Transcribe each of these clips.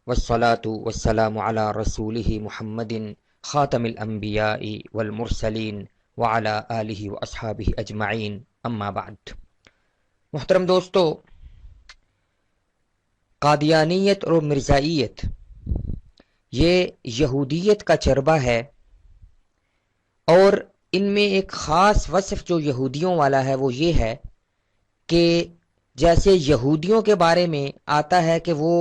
والصلاة والسلام على رسوله محمد خاتم الأنبياء والمرسلين وعلى آله وأصحابه أجمعين اما بعد۔ محترم دوستو، قادیانیت اور مرزائیت یہ یہودیت کا چربہ ہے، اور ان میں ایک خاص وصف جو یہودیوں والا ہے وہ یہ ہے کہ جیسے یہودیوں کے بارے میں آتا ہے کہ وہ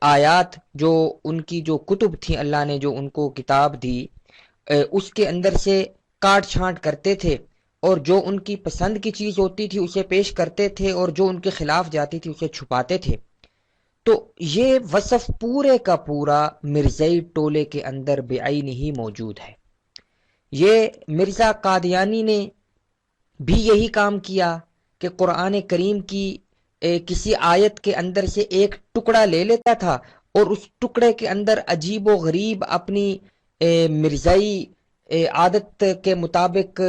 آیات جو ان کی جو کتب تھیں، اللہ نے جو ان کو کتاب دی اس کے اندر سے کاٹ چھانٹ کرتے تھے، اور جو ان کی پسند کی چیز ہوتی تھی اسے پیش کرتے تھے، اور جو ان کے خلاف جاتی تھی اسے چھپاتے تھے۔ تو یہ وصف پورے کا پورا مرزائی ٹولے کے اندر بے عین ہی موجود ہے۔ یہ مرزا قادیانی نے بھی یہی کام کیا کہ قرآن کریم کی کسی آیت کے اندر سے ایک ٹکڑا لے لیتا تھا، اور اس ٹکڑے کے اندر عجیب و غریب اپنی مرزائی عادت کے مطابق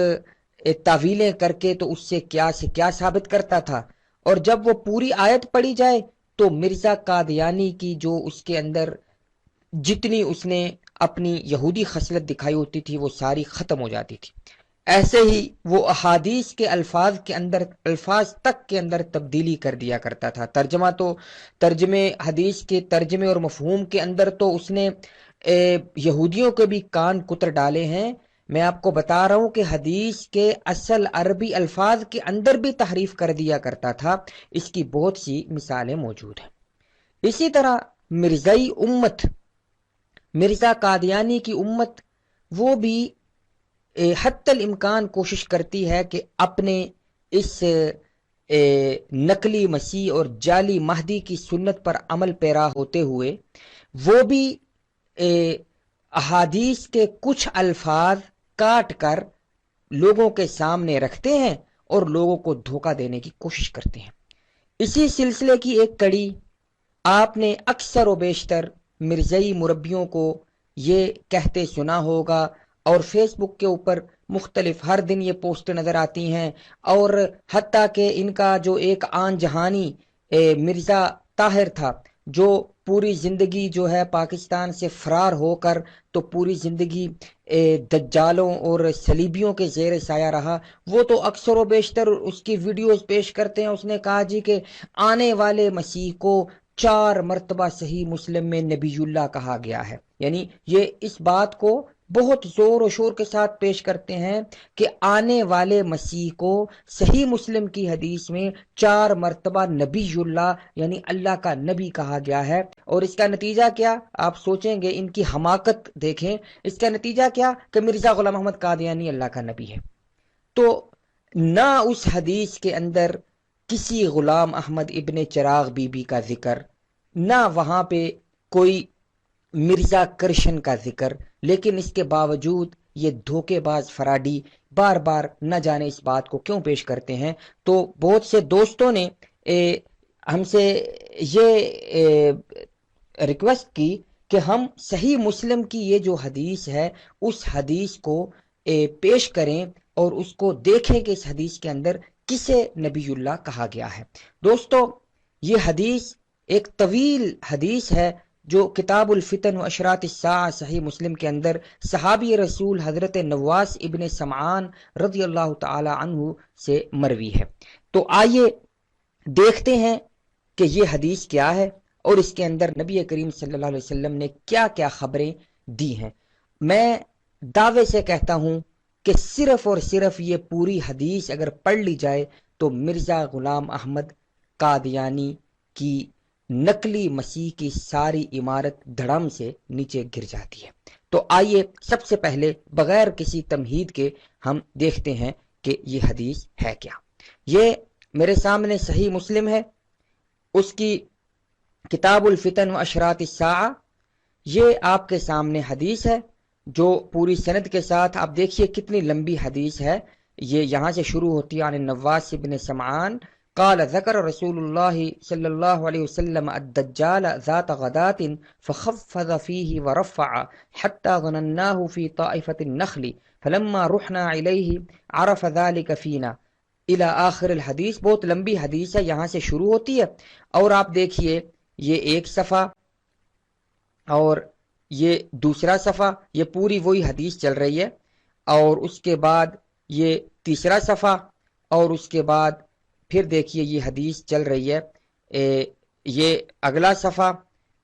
تعویلیں کر کے تو اس سے کیا ثابت کرتا تھا، اور جب وہ پوری آیت پڑھی جائے تو مرزا قادیانی کی جو اس کے اندر جتنی اس نے اپنی یہودی خصلت دکھائی ہوتی تھی وہ ساری ختم ہو جاتی تھی۔ ایسے ہی وہ احادیث کے الفاظ تک کے اندر تبدیلی کر دیا کرتا تھا۔ ترجمے حدیث کے ترجمے اور مفہوم کے اندر تو اس نے یہودیوں کے بھی کان کتر ڈالے ہیں۔ میں آپ کو بتا رہا ہوں کہ حدیث کے اصل عربی الفاظ کے اندر بھی تحریف کر دیا کرتا تھا۔ اس کی بہت سی مثالیں موجود ہیں۔ اسی طرح مرزائی امت، مرزا قادیانی کی امت، وہ بھی حتی الامکان کوشش کرتی ہے کہ اپنے اس نقلی مسیح اور جعلی مہدی کی سنت پر عمل پیرا ہوتے ہوئے وہ بھی احادیث کے کچھ الفاظ کاٹ کر لوگوں کے سامنے رکھتے ہیں اور لوگوں کو دھوکہ دینے کی کوشش کرتے ہیں۔ اسی سلسلے کی ایک کڑی آپ نے اکثر و بیشتر مرزائی مربیوں کو یہ کہتے سنا ہوگا، اور فیس بک کے اوپر مختلف ہر دن یہ پوسٹ نظر آتی ہیں، اور حتیٰ کہ ان کا جو ایک آن جہانی مرزا طاہر تھا، جو پوری زندگی جو ہے پاکستان سے فرار ہو کر تو پوری زندگی دجالوں اور صلیبیوں کے زیر سایہ رہا، وہ تو اکثر و بیشتر اس کی ویڈیوز پیش کرتے ہیں۔ اس نے کہا جی کہ آنے والے مسیح کو 4 مرتبہ صحیح مسلم میں نبی اللہ کہا گیا ہے، یعنی یہ اس بات کو بہت زور و شور کے ساتھ پیش کرتے ہیں کہ آنے والے مسیح کو صحیح مسلم کی حدیث میں 4 مرتبہ نبی اللہ یعنی اللہ کا نبی کہا گیا ہے۔ اور اس کا نتیجہ کیا؟ آپ سوچیں گے، ان کی حماقت دیکھیں، اس کا نتیجہ کیا کہ مرزا غلام محمد قادیانی اللہ کا نبی ہے۔ تو نہ اس حدیث کے اندر کسی غلام احمد ابن چراغ بی بی کا ذکر، نہ وہاں پہ کوئی مرزا کرشن کا ذکر، لیکن اس کے باوجود یہ دھوکے باز فراڈی بار بار نہ جانے اس بات کو کیوں پیش کرتے ہیں۔ تو بہت سے دوستوں نے ہم سے یہ ریکویسٹ کی کہ ہم صحیح مسلم کی یہ جو حدیث ہے اس حدیث کو پیش کریں اور اس کو دیکھیں کہ اس حدیث کے اندر کسے نبی اللہ کہا گیا ہے۔ دوستو، یہ حدیث ایک طویل حدیث ہے جو کتاب الفتن و اشراط الساعہ صحیح مسلم کے اندر صحابی رسول حضرت نواس ابن سمعان رضی اللہ تعالی عنہ سے مروی ہے۔ تو آئیے دیکھتے ہیں کہ یہ حدیث کیا ہے اور اس کے اندر نبی کریم صلی اللہ علیہ وسلم نے کیا کیا خبریں دی ہیں۔ میں دعوے سے کہتا ہوں کہ صرف اور صرف یہ پوری حدیث اگر پڑھ لی جائے تو مرزا غلام احمد قادیانی کی نقلی مسیح کی ساری عمارت دھڑم سے نیچے گر جاتی ہے۔ تو آئیے سب سے پہلے بغیر کسی تمہید کے ہم دیکھتے ہیں کہ یہ حدیث ہے کیا۔ یہ میرے سامنے صحیح مسلم ہے، اس کی کتاب الفتن و اشراط الساعہ، یہ آپ کے سامنے حدیث ہے جو پوری سند کے ساتھ، آپ دیکھیے کتنی لمبی حدیث ہے۔ یہ یہاں سے شروع ہوتی ہے عن النواس ابن سمعان قال ذکر رسول اللہ صلی اللہ علیہ وسلم الدجال ذات غدات فخفض فيه ورفع حتى ظنناه في طائفة النخل فلما رحنا إليه عرف ذلك فينا الى آخر الحدیث۔ بہت لمبی حدیث ہے، یہاں سے شروع ہوتی ہے، اور آپ دیکھیے یہ ایک صفحہ اور یہ دوسرا صفحہ، یہ پوری وہی حدیث چل رہی ہے، اور اس کے بعد یہ تیسرا صفحہ، اور اس کے بعد پھر دیکھیے یہ حدیث چل رہی ہے یہ اگلا صفحہ،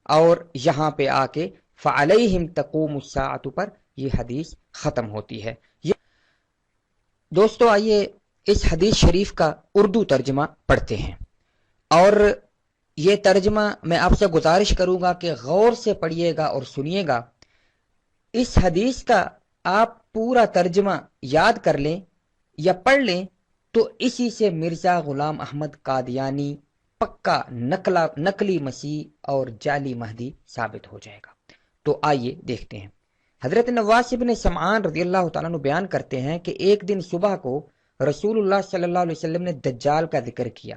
اور یہاں پہ آ کے فعلیہم تقوم الساعۃ پر یہ حدیث ختم ہوتی ہے۔ دوستو آئیے اس حدیث شریف کا اردو ترجمہ پڑھتے ہیں، اور یہ ترجمہ میں آپ سے گزارش کروں گا کہ غور سے پڑھیے گا اور سنیے گا۔ اس حدیث کا آپ پورا ترجمہ یاد کر لیں یا پڑھ لیں تو اسی سے مرزا غلام احمد قادیانی پکا نقلی مسیح اور جعلی مہدی ثابت ہو جائے گا۔ تو آئیے دیکھتے ہیں۔ حضرت نواس بن سمعان رضی اللہ تعالیٰ عنہ بیان کرتے ہیں کہ ایک دن صبح کو رسول اللہ صلی اللہ علیہ وسلم نے دجال کا ذکر کیا،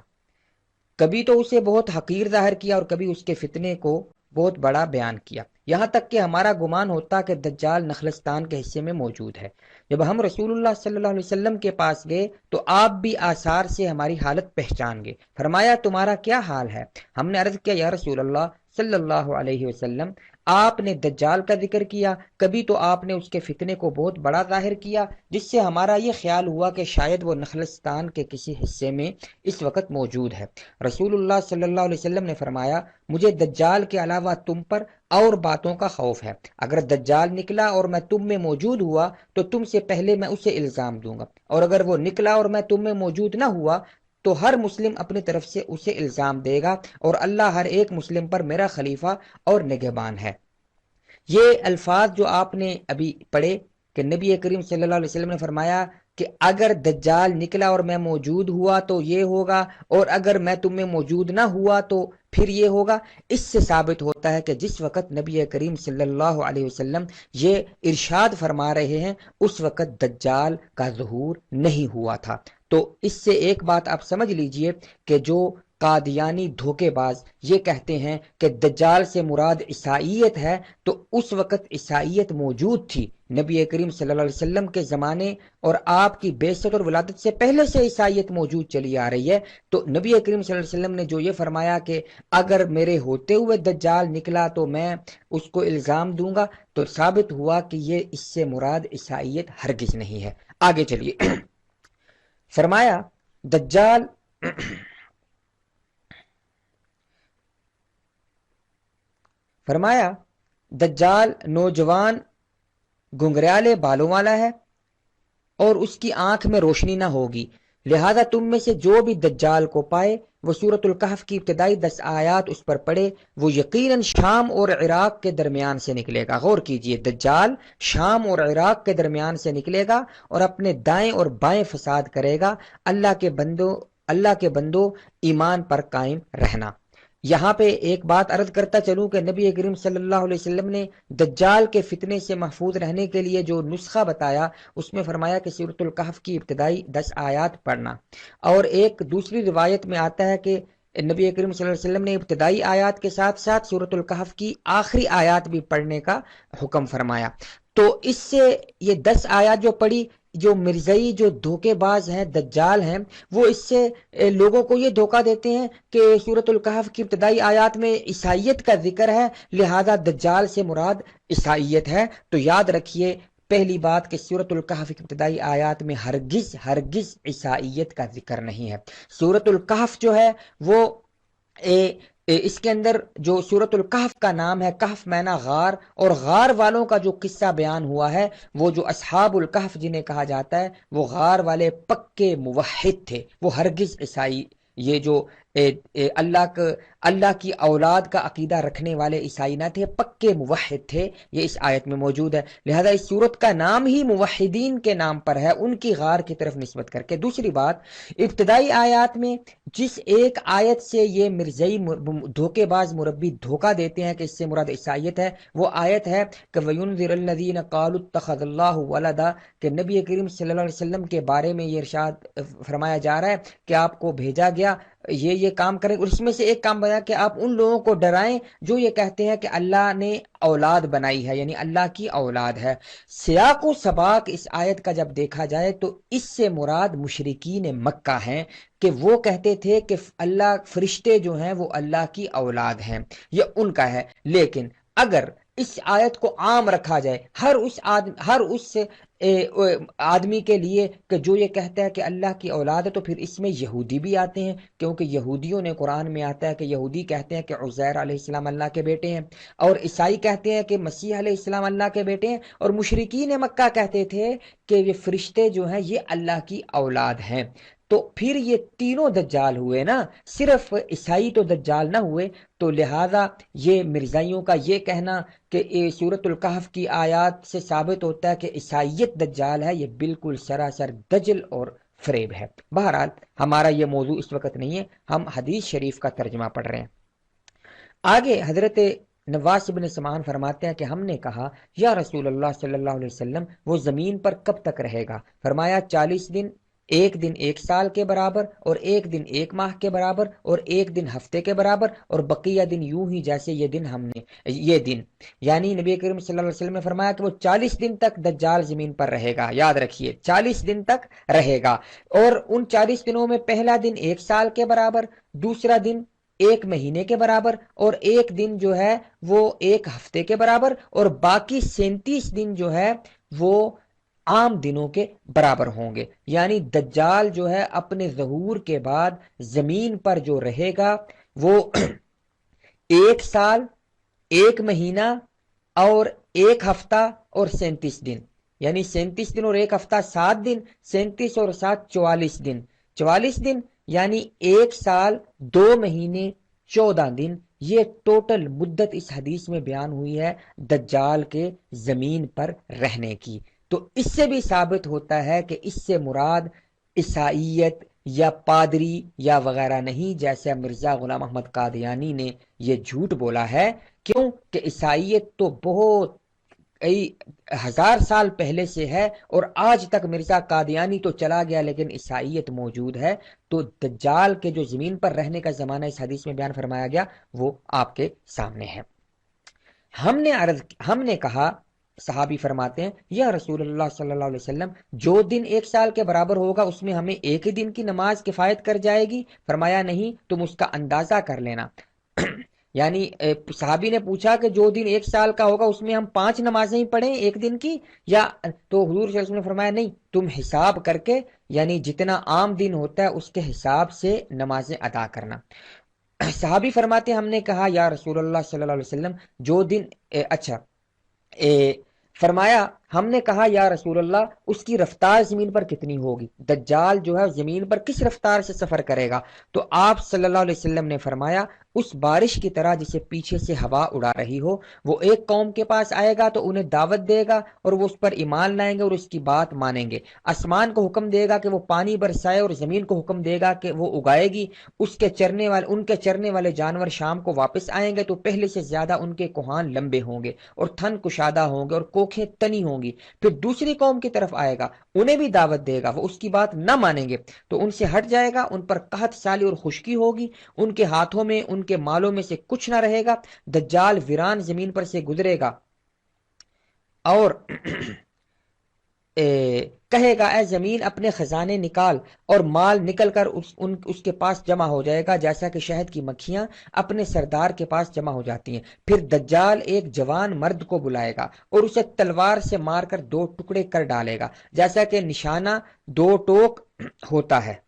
کبھی تو اسے بہت حقیر ظاہر کیا اور کبھی اس کے فتنے کو بہت بڑا بیان کیا، یہاں تک کہ ہمارا گمان ہوتا کہ دجال نخلستان کے حصے میں موجود ہے۔ جب ہم رسول اللہ صلی اللہ علیہ وسلم کے پاس گئے تو آپ بھی آثار سے ہماری حالت پہچان گئے۔ فرمایا تمہارا کیا حال ہے؟ ہم نے عرض کیا یا رسول اللہ صلی اللہ علیہ وسلم، آپ نے دجال کا ذکر کیا، کبھی تو آپ نے اس کے فتنے کو بہت بڑا ظاہر کیا، جس سے ہمارا یہ خیال ہوا کہ شاید وہ نخلستان کے کسی حصے میں اس وقت موجود ہے۔ رسول اللہ صلی اللہ علیہ وسلم نے فرمایا مجھے دجال کے علاوہ تم پر اور باتوں کا خوف ہے، اگر دجال نکلا اور میں تم میں موجود ہوا تو تم سے پہلے میں اسے الزام دوں گا، اور اگر وہ نکلا اور میں تم میں موجود نہ ہوا تو ہر مسلم اپنی طرف سے اسے الزام دے گا، اور اللہ ہر ایک مسلم پر میرا خلیفہ اور نگہبان ہے۔ یہ الفاظ جو آپ نے ابھی پڑھے کہ نبی کریم صلی اللہ علیہ وسلم نے فرمایا کہ اگر دجال نکلا اور میں موجود ہوا تو یہ ہوگا، اور اگر میں تم میں موجود نہ ہوا تو پھر یہ ہوگا، اس سے ثابت ہوتا ہے کہ جس وقت نبی کریم صلی اللہ علیہ وسلم یہ ارشاد فرما رہے ہیں اس وقت دجال کا ظہور نہیں ہوا تھا۔ تو اس سے ایک بات آپ سمجھ لیجئے کہ جو قادیانی دھوکے باز یہ کہتے ہیں کہ دجال سے مراد عیسائیت ہے، تو اس وقت عیسائیت موجود تھی نبی کریم صلی اللہ علیہ وسلم کے زمانے، اور آپ کی بعثت اور ولادت سے پہلے سے عیسائیت موجود چلی آ رہی ہے۔ تو نبی کریم صلی اللہ علیہ وسلم نے جو یہ فرمایا کہ اگر میرے ہوتے ہوئے دجال نکلا تو میں اس کو الزام دوں گا، تو ثابت ہوا کہ یہ اس سے مراد عیسائیت ہرگز نہیں ہے۔ آگے چلیے۔ فرمایا دجال نوجوان گنگریالے بالوں والا ہے اور اس کی آنکھ میں روشنی نہ ہوگی، لہذا تم میں سے جو بھی دجال کو پائے وہ سورۃ الکہف کی ابتدائی 10 آیات اس پر پڑھے، وہ یقیناً شام اور عراق کے درمیان سے نکلے گا۔ غور کیجئے، دجال شام اور عراق کے درمیان سے نکلے گا اور اپنے دائیں اور بائیں فساد کرے گا۔ اللہ کے بندو ایمان پر قائم رہنا۔ یہاں پہ ایک بات عرض کرتا چلوں کہ نبی کریم صلی اللہ علیہ وسلم نے دجال کے فتنے سے محفوظ رہنے کے لیے جو نسخہ بتایا اس میں فرمایا کہ سورۃ الکہف کی ابتدائی 10 آیات پڑھنا، اور ایک دوسری روایت میں آتا ہے کہ نبی کریم صلی اللہ علیہ وسلم نے ابتدائی آیات کے ساتھ ساتھ سورۃ الکہف کی آخری آیات بھی پڑھنے کا حکم فرمایا۔ تو اس سے یہ 10 آیات جو پڑھی، جو مرزئی جو دھوکے باز ہیں دجال ہیں، وہ اس سے لوگوں کو یہ دھوکہ دیتے ہیں کہ سورۃ الکہف کی ابتدائی آیات میں عیسائیت کا ذکر ہے، لہذا دجال سے مراد عیسائیت ہے۔ تو یاد رکھیے پہلی بات کہ سورۃ الکہف کی ابتدائی آیات میں ہرگز عیسائیت کا ذکر نہیں ہے۔ سورۃ الکہف جو ہے وہ اس کے اندر جو سورۃ الکہف کا نام ہے، کہف معنی غار، اور غار والوں کا جو قصہ بیان ہوا ہے، وہ جو اصحاب الکہف جنہیں کہا جاتا ہے وہ غار والے پکے موحد تھے، وہ ہرگز عیسائی، یہ جو اللہ کی اولاد کا عقیدہ رکھنے والے عیسائی نہ تھے، پکے موحد تھے، یہ اس آیت میں موجود ہے۔ لہذا اس سورت کا نام ہی موحدین کے نام پر ہے، ان کی غار کی طرف نسبت کر کے۔ دوسری بات، ابتدائی آیات میں جس ایک آیت سے یہ مرزئی دھوکے باز مربی دھوکہ دیتے ہیں کہ اس سے مراد عیسائیت ہے، وہ آیت ہے کہ وَيُنذِرَ الَّذِينَ قَالُوا اتَّخَذَ اللَّهُ وَلَدًا، کہ نبی کریم صلی اللہ علیہ وسلم کے بارے میں یہ ارشاد فرمایا جا رہا ہے کہ آپ کو بھیجا گیا یہ کام کریں، اور اس میں سے ایک کام بنا کہ آپ ان لوگوں کو ڈرائیں جو یہ کہتے ہیں کہ اللہ نے اولاد بنائی ہے، یعنی اللہ کی اولاد ہے۔ سیاق و سباق اس آیت کا جب دیکھا جائے تو اس سے مراد مشرکین مکہ ہیں کہ وہ کہتے تھے کہ اللہ فرشتے جو ہیں وہ اللہ کی اولاد ہیں، یہ ان کا ہے۔ لیکن اگر اس آیت کو عام رکھا جائے ہر اس آدمی کے لیے کہ جو یہ کہتا ہے کہ اللہ کی اولاد ہے، تو پھر اس میں یہودی بھی آتے ہیں، کیونکہ یہودیوں نے قرآن میں آتا ہے کہ یہودی کہتے ہیں کہ عزیر علیہ السلام اللہ کے بیٹے ہیں، اور عیسائی کہتے ہیں کہ مسیح علیہ السلام اللہ کے بیٹے ہیں، اور مشرکین مکہ کہتے تھے کہ یہ فرشتے جو ہیں یہ اللہ کی اولاد ہیں۔ تو پھر یہ تینوں دجال ہوئے نا، صرف عیسائی تو دجال نہ ہوئے۔ تو لہذا یہ مرزائیوں کا یہ کہنا کہ سورۃ الکہف کی آیات سے ثابت ہوتا ہے کہ عیسائیت دجال ہے، یہ بالکل سراسر دجل اور فریب ہے۔ بہرحال ہمارا یہ موضوع اس وقت نہیں ہے، ہم حدیث شریف کا ترجمہ پڑھ رہے ہیں۔ آگے حضرت نواس بن سمعان فرماتے ہیں کہ ہم نے کہا یا رسول اللہ صلی اللہ علیہ وسلم وہ زمین پر کب تک رہے گا؟ فرمایا 40 دن، ایک دن 1 سال کے برابر، اور ایک دن 1 ماہ کے برابر، اور ایک دن ہفتے کے برابر، اور بقیہ دن یوں ہی جیسے یہ دن یعنی نبی کریم صلی اللہ علیہ وسلم نے فرمایا کہ وہ 40 دن تک دجال زمین پر رہے گا۔ یاد رکھیے 40 دن تک رہے گا، اور ان 40 دنوں میں پہلا دن 1 سال کے برابر، دوسرا دن 1 مہینے کے برابر، اور ایک دن جو ہے وہ 1 ہفتے کے برابر، اور باقی 37 دن جو ہے وہ عام دنوں کے برابر ہوں گے۔ یعنی دجال جو ہے اپنے ظہور کے بعد زمین پر جو رہے گا وہ 1 سال، 1 مہینہ اور 1 ہفتہ اور 37 دن، یعنی 37 دن اور 1 ہفتہ 7 دن، 37 اور 7 44 دن، 44 دن یعنی 1 سال 2 مہینے 14 دن، یہ ٹوٹل مدت اس حدیث میں بیان ہوئی ہے دجال کے زمین پر رہنے کی۔ تو اس سے بھی ثابت ہوتا ہے کہ اس سے مراد عیسائیت یا پادری یا وغیرہ نہیں، جیسے مرزا غلام احمد قادیانی نے یہ جھوٹ بولا ہے۔ کیوں کہ عیسائیت تو بہت کئی 1000 سال پہلے سے ہے، اور آج تک مرزا قادیانی تو چلا گیا لیکن عیسائیت موجود ہے۔ تو دجال کے جو زمین پر رہنے کا زمانہ اس حدیث میں بیان فرمایا گیا وہ آپ کے سامنے ہے۔ ہم نے کہا، صحابی فرماتے ہیں یا رسول اللہ صلی اللہ علیہ وسلم جو دن 1 سال کے برابر ہوگا اس میں ہمیں ایک ہی دن کی نماز کفایت کر جائے گی؟ فرمایا نہیں، تم اس کا اندازہ کر لینا۔ یعنی صحابی نے پوچھا کہ جو دن 1 سال کا ہوگا اس میں ہم 5 نمازیں ہی پڑھیں 1 دن کی، یا تو حضور صلی اللہ علیہ وسلم نے فرمایا نہیں، تم حساب کر کے یعنی جتنا عام دن ہوتا ہے اس کے حساب سے نمازیں ادا کرنا۔ صحابی فرماتے ہم نے کہا یا رسول اللہ صلی اللہ علیہ وسلم جو دن فرمایا ہم نے کہا یا رسول اللہ اس کی رفتار زمین پر کتنی ہوگی؟ دجال جو ہے زمین پر کس رفتار سے سفر کرے گا؟ تو آپ صلی اللہ علیہ وسلم نے فرمایا اس بارش کی طرح جسے پیچھے سے ہوا اڑا رہی ہو۔ وہ ایک قوم کے پاس آئے گا تو انہیں دعوت دے گا اور وہ اس پر ایمان لائیں گے اور اس کی بات مانیں گے۔ آسمان کو حکم دے گا کہ وہ پانی برسائے اور زمین کو حکم دے گا کہ وہ اگائے گی۔ ان کے چرنے والے جانور شام کو واپس آئیں گے تو پہلے سے زیادہ ان کے کوہان لمبے ہوں گے اور تھن کشادہ ہوں گے اور کوکھیں تنی ہوں گی۔ پھر دوسری قوم کی طرف آئے گا، انہیں بھی دعوت دے گا، وہ اس کی بات نہ مانیں گے تو ان سے ہٹ جائے گا، ان پر قحط سالی اور خشکی ہوگی، ان کے ہاتھوں میں ان کے مالوں میں سے کچھ نہ رہے گا۔ دجال ویران زمین پر سے گزرے گا اور کہے گا اے زمین اپنے خزانے نکال، اور مال نکل کر اس کے پاس جمع ہو جائے گا جیسا کہ شہد کی مکھیاں اپنے سردار کے پاس جمع ہو جاتی ہیں۔ پھر دجال ایک جوان مرد کو بلائے گا اور اسے تلوار سے مار کر 2 ٹکڑے کر ڈالے گا جیسا کہ نشانہ 2 ٹوک ہوتا ہے۔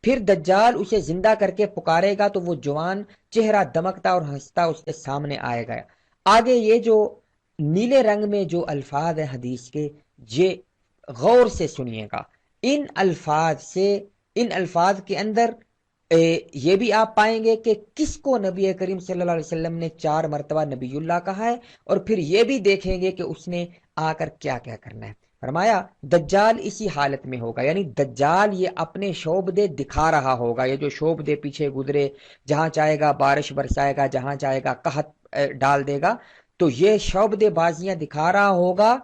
پھر دجال اسے زندہ کر کے پکارے گا تو وہ جوان چہرہ دمکتا اور ہنستا اس کے سامنے آئے گا۔ آگے یہ جو نیلے رنگ میں جو الفاظ ہیں حدیث کے، یہ غور سے سنیے گا۔ ان الفاظ کے اندر یہ بھی آپ پائیں گے کہ کس کو نبی کریم صلی اللہ علیہ وسلم نے 4 مرتبہ نبی اللہ کہا ہے، اور پھر یہ بھی دیکھیں گے کہ اس نے آ کر کیا کیا کرنا ہے۔ فرمایا دجال اسی حالت میں ہوگا، یعنی دجال یہ اپنے شعبدے دکھا رہا ہوگا، یہ جو شعبدے پیچھے گزرے، جہاں چاہے گا بارش برسائے گا، جہاں چاہے گا قحط ڈال دے گا، تو یہ شعبدے بازیاں دکھا رہا ہوگا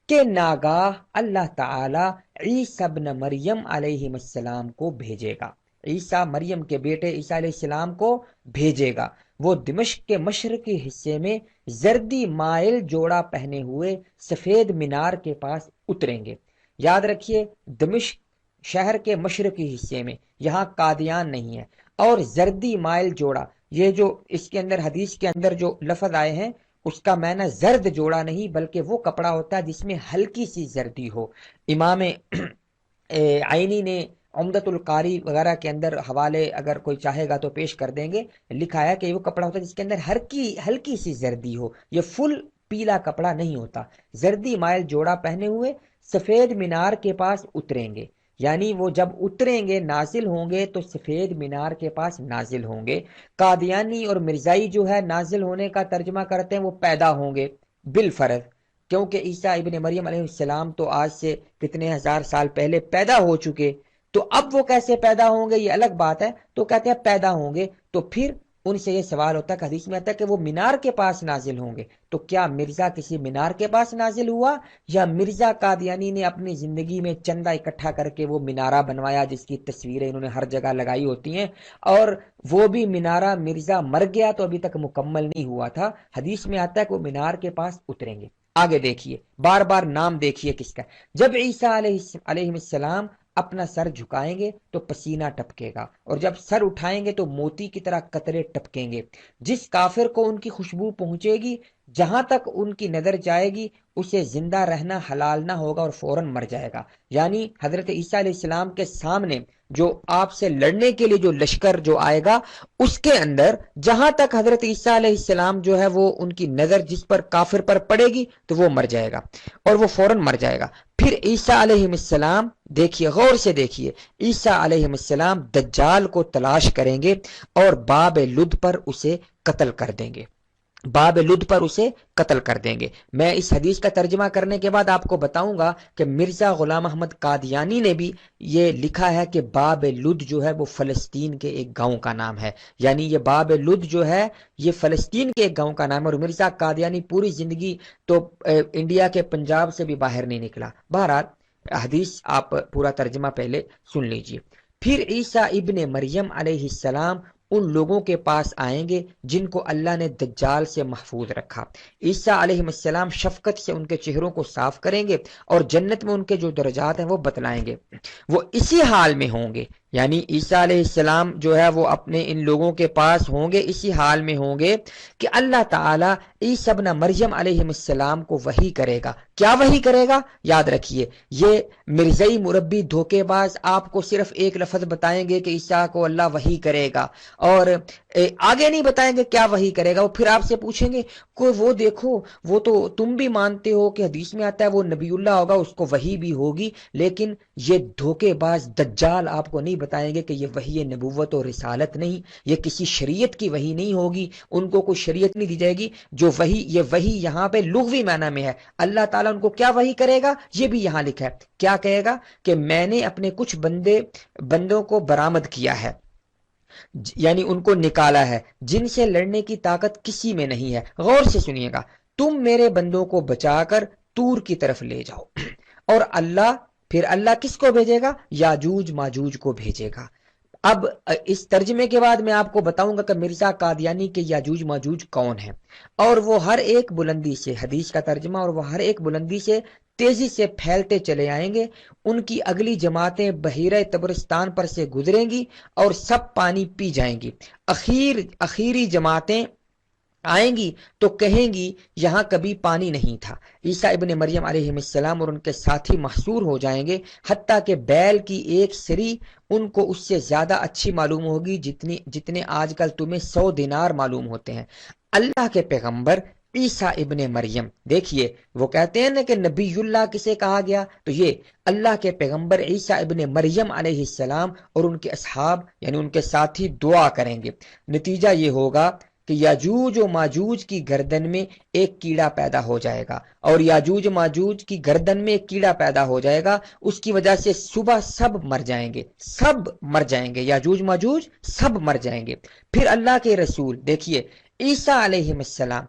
کہ ناگاہ اللہ تعالی عیسیٰ ابن مریم علیہ السلام کو بھیجے گا، عیسیٰ مریم کے بیٹے عیسیٰ علیہ السلام کو بھیجے گا۔ وہ دمشق کے مشرقی حصے میں زردی مائل جوڑا پہنے ہوئے سفید مینار کے پاس اتریں گے۔ یاد رکھیے دمشق شہر کے مشرقی حصے میں، یہاں قادیان نہیں ہے، اور زردی مائل جوڑا یہ جو اس کے اندر حدیث کے اندر جو لفظ آئے ہیں اس کا معنی زرد جوڑا نہیں بلکہ وہ کپڑا ہوتا ہے جس میں ہلکی سی زردی ہو۔ امام عینی نے عمدۃ القاری وغیرہ کے اندر حوالے اگر کوئی چاہے گا تو پیش کر دیں گے، لکھا ہے کہ وہ کپڑا ہوتا ہے جس کے اندر ہلکی سی زردی ہو، یہ فل پیلا کپڑا نہیں ہوتا۔ زردی مائل جوڑا پہنے ہوئے سفید مینار کے پاس اتریں گے، یعنی وہ جب اتریں گے نازل ہوں گے تو سفید مینار کے پاس نازل ہوں گے۔ قادیانی اور مرزائی جو ہے نازل ہونے کا ترجمہ کرتے ہیں وہ پیدا ہوں گے بالفرض، کیونکہ عیسیٰ ابن مریم علیہ السلام تو آج سے کتنے ہزار سال پہلے پیدا ہو چکے، تو اب وہ کیسے پیدا ہوں گے یہ الگ بات ہے، تو کہتے ہیں پیدا ہوں گے۔ تو پھر ان سے یہ سوال ہوتا ہے کہ حدیث میں آتا ہے کہ وہ مینار کے پاس نازل ہوں گے، تو کیا مرزا کسی مینار کے پاس نازل ہوا یا مرزا قادیانی نے اپنی زندگی میں چندہ اکٹھا کر کے وہ مینارہ بنوایا جس کی تصویریں انہوں نے ہر جگہ لگائی ہوتی ہیں، اور وہ بھی مینارہ مرزا مر گیا تو ابھی تک مکمل نہیں ہوا تھا۔ حدیث میں آتا ہے کہ وہ مینار کے پاس اتریں گے۔ آگے دیکھیے، بار بار نام دیکھیے کس کا، جب عیسیٰ علیہ السلام اپنا سر جھکائیں گے تو پسینہ ٹپکے گا، اور جب سر اٹھائیں گے تو موتی کی طرح قطرے ٹپکیں گے۔ جس کافر کو ان کی خوشبو پہنچے گی، جہاں تک ان کی نظر جائے گی اسے زندہ رہنا حلال نہ ہوگا اور فوراً مر جائے گا۔ یعنی حضرت عیسیٰ علیہ السلام کے سامنے جو آپ سے لڑنے کے لیے جو لشکر جو آئے گا اس کے اندر جہاں تک حضرت عیسیٰ علیہ السلام جو ہے وہ ان کی نظر جس پر کافر پر پڑے گی تو وہ مر جائے گا، اور وہ فوراً مر جائے گا۔ پھر عیسیٰ علیہ السلام دیکھیے، غور سے دیکھیے، عیسیٰ علیہ السلام دجال کو تلاش کریں گے اور باب لد پر اسے قتل کر دیں گے، باب لد پر اسے قتل کر دیں گے۔ میں اس حدیث کا ترجمہ کرنے کے بعد آپ کو بتاؤں گا کہ مرزا غلام احمد قادیانی نے بھی یہ لکھا ہے کہ باب لد جو ہے وہ فلسطین کے ایک گاؤں کا نام ہے، یعنی یہ باب لد جو ہے یہ فلسطین کے ایک گاؤں کا نام ہے، اور مرزا قادیانی پوری زندگی تو انڈیا کے پنجاب سے بھی باہر نہیں نکلا۔ بہرحال حدیث آپ پورا ترجمہ پہلے سن لیجئے۔ پھر عیسیٰ ابن مریم علیہ السلام ان لوگوں کے پاس آئیں گے جن کو اللہ نے دجال سے محفوظ رکھا۔ عیسیٰ علیہ السلام شفقت سے ان کے چہروں کو صاف کریں گے اور جنت میں ان کے جو درجات ہیں وہ بتلائیں گے۔ وہ اسی حال میں ہوں گے، یعنی عیسیٰ علیہ السلام جو ہے وہ اپنے ان لوگوں کے پاس ہوں گے، اسی حال میں ہوں گے کہ اللہ تعالیٰ عیسیٰ ابن مریم علیہ السلام کو وحی کرے گا۔ کیا وحی کرے گا؟ یاد رکھیے، یہ مرزائی مربی دھوکے باز آپ کو صرف ایک لفظ بتائیں گے کہ عیسیٰ کو اللہ وحی کرے گا، اور آگے نہیں بتائیں گے کیا وحی کرے گا۔ وہ پھر آپ سے پوچھیں گے کوئی وہ دیکھو، وہ تو تم بھی مانتے ہو کہ حدیث میں آتا ہے وہ نبی اللہ ہوگا، اس کو وحی بھی ہوگی، لیکن یہ دھوکے باز دجال آپ کو نہیں بتائیں گے کہ یہ وحی نبوت اور رسالت نہیں، یہ کسی شریعت کی وحی نہیں ہوگی، ان کو کوئی شریعت نہیں دی جائے گی۔ جو وحی، یہ وحی یہاں پہ لغوی معنی میں ہے، اللہ تعالیٰ ان کو کیا وحی کرے گا یہ بھی یہاں لکھا ہے۔ کیا کہے گا کہ میں نے اپنے کچھ بندوں کو برآمد کیا ہے، یعنی ان کو نکالا ہے جن سے لڑنے کی طاقت کسی میں نہیں ہے۔ غور سے سنیے گا، تم میرے بندوں کو بچا کر تور کی طرف لے جاؤ، اور پھر اللہ کس کو بھیجے گا؟ یاجوج ماجوج کو بھیجے گا۔ اب اس ترجمے کے بعد میں آپ کو بتاؤں گا کہ مرزا قادیانی کے یاجوج ماجوج کون ہیں، اور وہ ہر ایک بلندی سے، حدیث کا ترجمہ، اور وہ ہر ایک بلندی سے تیزی سے پھیلتے چلے آئیں گے۔ ان کی اگلی جماعتیں بحیرہ تبرستان پر سے گزریں گی اور سب پانی پی جائیں گی۔ اخیری جماعتیں آئیں گی تو کہیں گی یہاں کبھی پانی نہیں تھا۔ عیسیٰ ابن مریم علیہ السلام اور ان کے ساتھی محصور ہو جائیں گے، حتیٰ کہ بیل کی ایک سری ان کو اس سے زیادہ اچھی معلوم ہوگی جتنے آج کل تمہیں 100 دینار معلوم ہوتے ہیں۔ اللہ کے پیغمبر عیسیٰ ابن مریم، دیکھیے وہ کہتے ہیں نا کہ نبی اللہ کسے کہا گیا، تو یہ اللہ کے پیغمبر عیسیٰ ابن مریم علیہ السلام اور ان کے اصحاب یعنی ان کے ساتھی دعا کریں گے۔ نتیجہ یہ ہوگا کہ یاجوج و ماجوج کی گردن میں ایک کیڑا پیدا ہو جائے گا، اور یاجوج ماجوج کی گردن میں ایک کیڑا پیدا ہو جائے گا، اس کی وجہ سے صبح سب مر جائیں گے، سب مر جائیں گے، یاجوج ماجوج سب مر جائیں گے۔ پھر اللہ کے رسول دیکھیے عیسیٰ علیہ السلام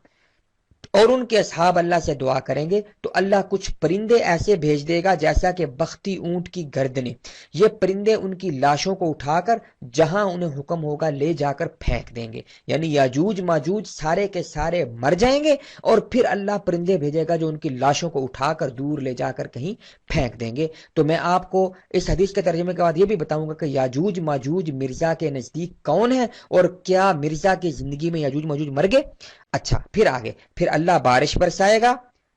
اور ان کے اصحاب اللہ سے دعا کریں گے تو اللہ کچھ پرندے ایسے بھیج دے گا جیسا کہ بختی اونٹ کی گردنیں، یہ پرندے ان کی لاشوں کو اٹھا کر جہاں انہیں حکم ہوگا لے جا کر پھینک دیں گے، یعنی یاجوج ماجوج سارے کے سارے مر جائیں گے، اور پھر اللہ پرندے بھیجے گا جو ان کی لاشوں کو اٹھا کر دور لے جا کر کہیں پھینک دیں گے۔ تو میں آپ کو اس حدیث کے ترجمے کے بعد یہ بھی بتاؤں گا کہ یاجوج ماجوج مرزا کے نزدیک کون ہے، اور کیا مرزا کی زندگی میں یاجوج ماجوج مر گئے۔ اچھا، پھر آگے، پھر اللہ بارش برسائے گا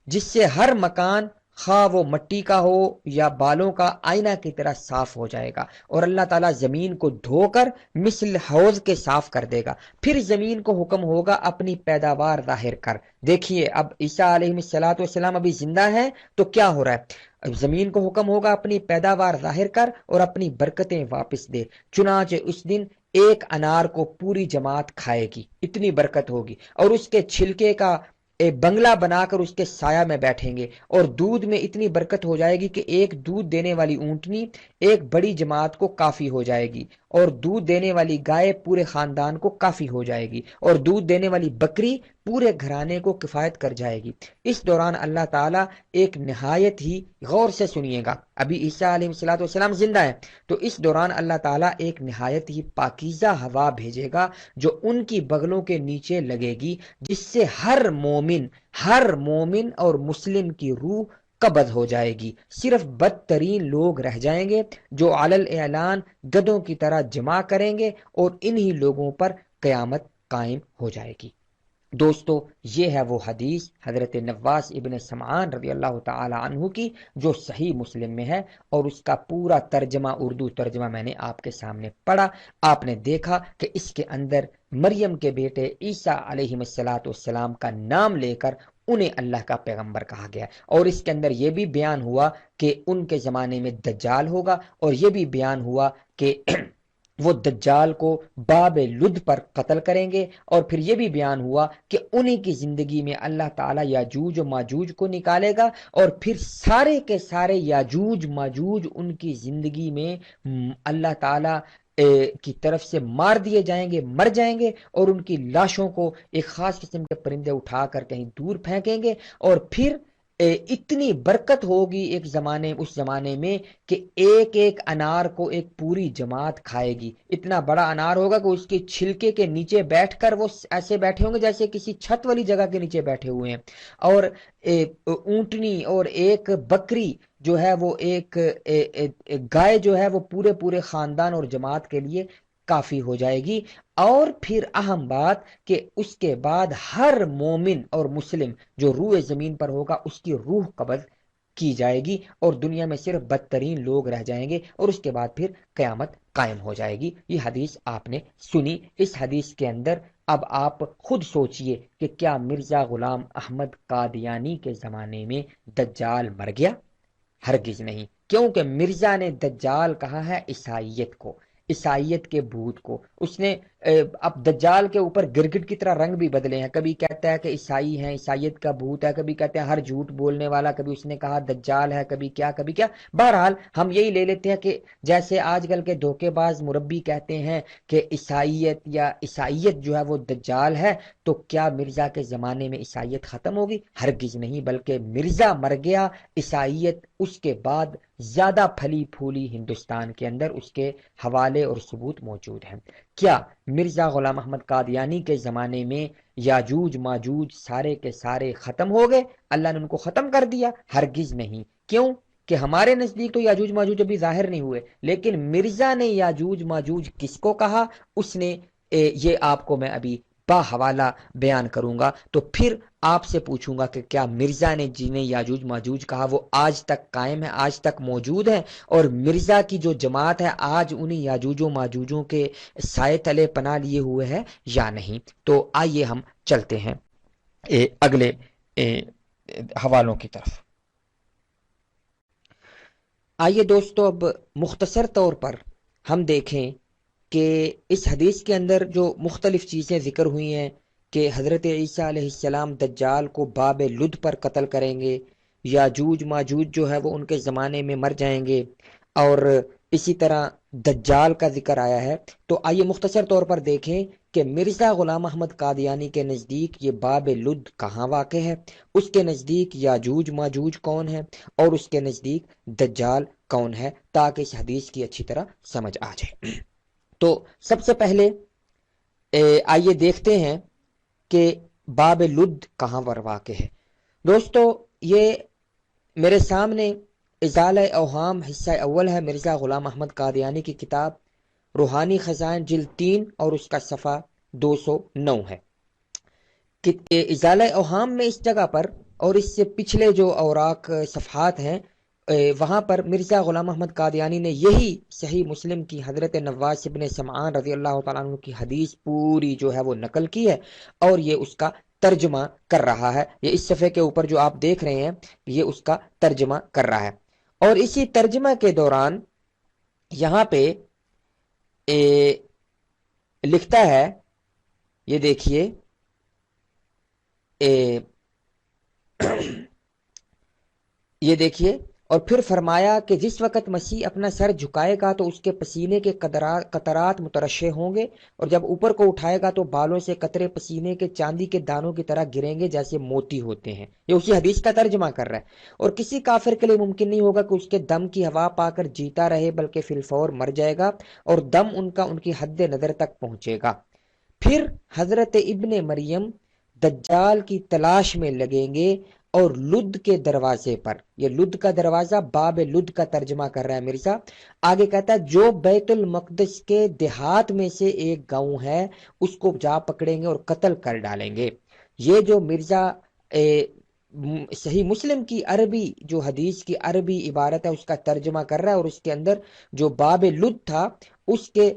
جس سے ہر مکان خواہ وہ مٹی کا ہو یا بالوں کا آئینہ کی طرح صاف ہو جائے گا، اور اللہ تعالیٰ زمین کو دھو کر مثل حوض کے صاف کر دے گا، پھر زمین کو حکم ہوگا اپنی پیداوار ظاہر کر۔ دیکھیے اب عیسیٰ علیہ السلام ابھی زندہ ہے تو کیا ہو رہا ہے، اب زمین کو حکم ہوگا اپنی پیداوار ظاہر کر اور اپنی برکتیں واپس دے، چنانچہ اس دن ایک انار کو پوری جماعت کھائے گی، اتنی برکت ہوگی، اور اس کے چھلکے کا ایک بنگلہ بنا کر اس کے سایہ میں بیٹھیں گے، اور دودھ میں اتنی برکت ہو جائے گی کہ ایک دودھ دینے والی اونٹنی ایک بڑی جماعت کو کافی ہو جائے گی، اور دودھ دینے والی گائے پورے خاندان کو کافی ہو جائے گی، اور دودھ دینے والی بکری پورے گھرانے کو کفایت کر جائے گی۔ اس دوران اللہ تعالیٰ ایک نہایت ہی، غور سے سنیے گا، ابھی عیسیٰ علیہ السلام زندہ ہے، تو اس دوران اللہ تعالیٰ ایک نہایت ہی پاکیزہ ہوا بھیجے گا جو ان کی بغلوں کے نیچے لگے گی، جس سے ہر مومن اور مسلم کی روح قبض ہو جائے گی، صرف بدترین لوگ رہ جائیں گے جو علل اعلان گدوں کی طرح جمع کریں گے، اور انہی لوگوں پر قیامت قائم ہو جائے گی۔ دوستو، یہ ہے وہ حدیث حضرت نواس ابن سمعان رضی اللہ تعالی عنہ کی جو صحیح مسلم میں ہے، اور اس کا پورا ترجمہ، اردو ترجمہ میں نے آپ کے سامنے پڑھا۔ آپ نے دیکھا کہ اس کے اندر مریم کے بیٹے عیسیٰ علیہ السلام کا نام لے کر انہیں اللہ کا پیغمبر کہا گیا، اور اس کے اندر یہ بھی بیان ہوا کہ ان کے زمانے میں دجال ہوگا، اور یہ بھی بیان ہوا کہ وہ دجال کو باب لد پر قتل کریں گے، اور پھر یہ بھی بیان ہوا کہ انہی کی زندگی میں اللہ تعالیٰ یاجوج و ماجوج کو نکالے گا، اور پھر سارے کے سارے یاجوج ماجوج ان کی زندگی میں اللہ تعالیٰ کی طرف سے مار دیے جائیں گے، مر جائیں گے، اور ان کی لاشوں کو ایک خاص قسم کے پرندے اٹھا کر کہیں دور پھینکیں گے، اور پھر اتنی برکت ہوگی اس زمانے میں کہ ایک ایک انار کو ایک پوری جماعت کھائے گی، اتنا بڑا انار ہوگا کہ اس کے چھلکے کے نیچے بیٹھ کر وہ ایسے بیٹھے ہوں گے جیسے کسی چھت والی جگہ کے نیچے بیٹھے ہوئے ہیں، اور اونٹنی اور ایک بکری جو ہے وہ ایک گائے جو ہے وہ پورے خاندان اور جماعت کے لیے کافی ہو جائے گی۔ اور پھر اہم بات کہ اس کے بعد ہر مومن اور مسلم جو روح زمین پر ہوگا اس کی روح قبض کی جائے گی، اور دنیا میں صرف بدترین لوگ رہ جائیں گے، اور اس کے بعد پھر قیامت قائم ہو جائے گی۔ یہ حدیث آپ نے سنی۔ اس حدیث کے اندر اب آپ خود سوچئے کہ کیا مرزا غلام احمد قادیانی کے زمانے میں دجال مر گیا؟ ہرگز نہیں، کیونکہ مرزا نے دجال کہا ہے عیسائیت کو، عیسائیت کے بھوت کو۔ اس نے اب دجال کے اوپر گرگٹ کی طرح رنگ بھی بدلے ہیں، کبھی کہتا ہے کہ عیسائی ہیں، عیسائیت کا بھوت ہے، کبھی کہتے ہیں ہر جھوٹ بولنے والا، کبھی اس نے کہا دجال ہے، کبھی کیا کبھی کیا۔ بہرحال ہم یہی لے لیتے ہیں کہ جیسے آج کل کے دھوکے باز مربی کہتے ہیں کہ عیسائیت جو ہے وہ دجال ہے، تو کیا مرزا کے زمانے میں عیسائیت ختم ہوگی؟ ہرگز نہیں، بلکہ مرزا مر گیا، عیسائیت اس کے بعد زیادہ پھلی پھولی ہندوستان کے اندر، اس کے حوالے اور ثبوت موجود ہیں۔ کیا مرزا غلام احمد قادیانی کے زمانے میں یاجوج ماجوج سارے کے سارے ختم ہو گئے؟ اللہ نے ان کو ختم کر دیا؟ ہرگز نہیں۔ کیوں کہ ہمارے نزدیک تو یاجوج ماجوج ابھی ظاہر نہیں ہوئے، لیکن مرزا نے یاجوج ماجوج کس کو کہا، اس نے یہ آپ کو میں ابھی حوالہ بیان کروں گا۔ تو پھر آپ سے پوچھوں گا کہ کیا مرزا نے جنہیں یاجوج ماجوج کہا وہ آج تک قائم ہے، آج تک موجود ہیں، اور مرزا کی جو جماعت ہے آج انہیں یاجوج و ماجوجوں کے سائے تلے پناہ لیے ہوئے ہے یا نہیں؟ تو آئیے ہم چلتے ہیں اگلے حوالوں کی طرف۔ آئیے دوستو، اب مختصر طور پر ہم دیکھیں کہ اس حدیث کے اندر جو مختلف چیزیں ذکر ہوئی ہیں کہ حضرت عیسیٰ علیہ السلام دجال کو باب لد پر قتل کریں گے، یاجوج ماجوج جو ہے وہ ان کے زمانے میں مر جائیں گے، اور اسی طرح دجال کا ذکر آیا ہے۔ تو آئیے مختصر طور پر دیکھیں کہ مرزا غلام احمد قادیانی کے نزدیک یہ باب لد کہاں واقع ہے، اس کے نزدیک یاجوج ماجوج کون ہے، اور اس کے نزدیک دجال کون ہے، تاکہ اس حدیث کی اچھی طرح سمجھ آ جائے۔ تو سب سے پہلے آئیے دیکھتے ہیں کہ باب لد کہاں پر واقع ہے۔ دوستو، یہ میرے سامنے ازالہ اوہام حصہ اول ہے، مرزا غلام احمد قادیانی کی کتاب روحانی خزائن جلد 3 اور اس کا صفحہ 209 ہے۔ ازالہ اوہام میں اس جگہ پر اور اس سے پچھلے جو اوراق صفحات ہیں وہاں پر مرزا غلام احمد قادیانی نے یہی صحیح مسلم کی حضرت نواس ابن سمعان رضی اللہ تعالیٰ عنہ کی حدیث پوری جو ہے وہ نقل کی ہے، اور یہ اس کا ترجمہ کر رہا ہے۔ یہ اس صفحے کے اوپر جو آپ دیکھ رہے ہیں یہ اس کا ترجمہ کر رہا ہے، اور اسی ترجمہ کے دوران یہاں پہ لکھتا ہے، یہ دیکھیے یہ دیکھیے، اور پھر فرمایا کہ جس وقت مسیح اپنا سر جھکائے گا تو اس کے پسینے کے قطرات مترشح ہوں گے، اور جب اوپر کو اٹھائے گا تو بالوں سے قطرے پسینے کے چاندی کے دانوں کی طرح گریں گے جیسے موتی ہوتے ہیں۔ یہ اسی حدیث کا ترجمہ کر رہا ہے۔ اور کسی کافر کے لیے ممکن نہیں ہوگا کہ اس کے دم کی ہوا پا کر جیتا رہے، بلکہ فی الفور مر جائے گا، اور دم ان کی حد نظر تک پہنچے گا۔ پھر حضرت ابن مریم دجال کی تلاش میں لگیں گے، اور لد کے دروازے پر، یہ لد کا دروازہ باب لد کا ترجمہ کر رہا ہے مرزا، آگے کہتا ہے جو بیت المقدس کے دیہات میں سے ایک گاؤں ہے اس کو جا پکڑیں گے اور قتل کر ڈالیں گے۔ یہ جو مرزا صحیح مسلم کی عربی جو حدیث کی عربی عبارت ہے اس کا ترجمہ کر رہا ہے، اور اس کے اندر جو باب لد تھا اس کے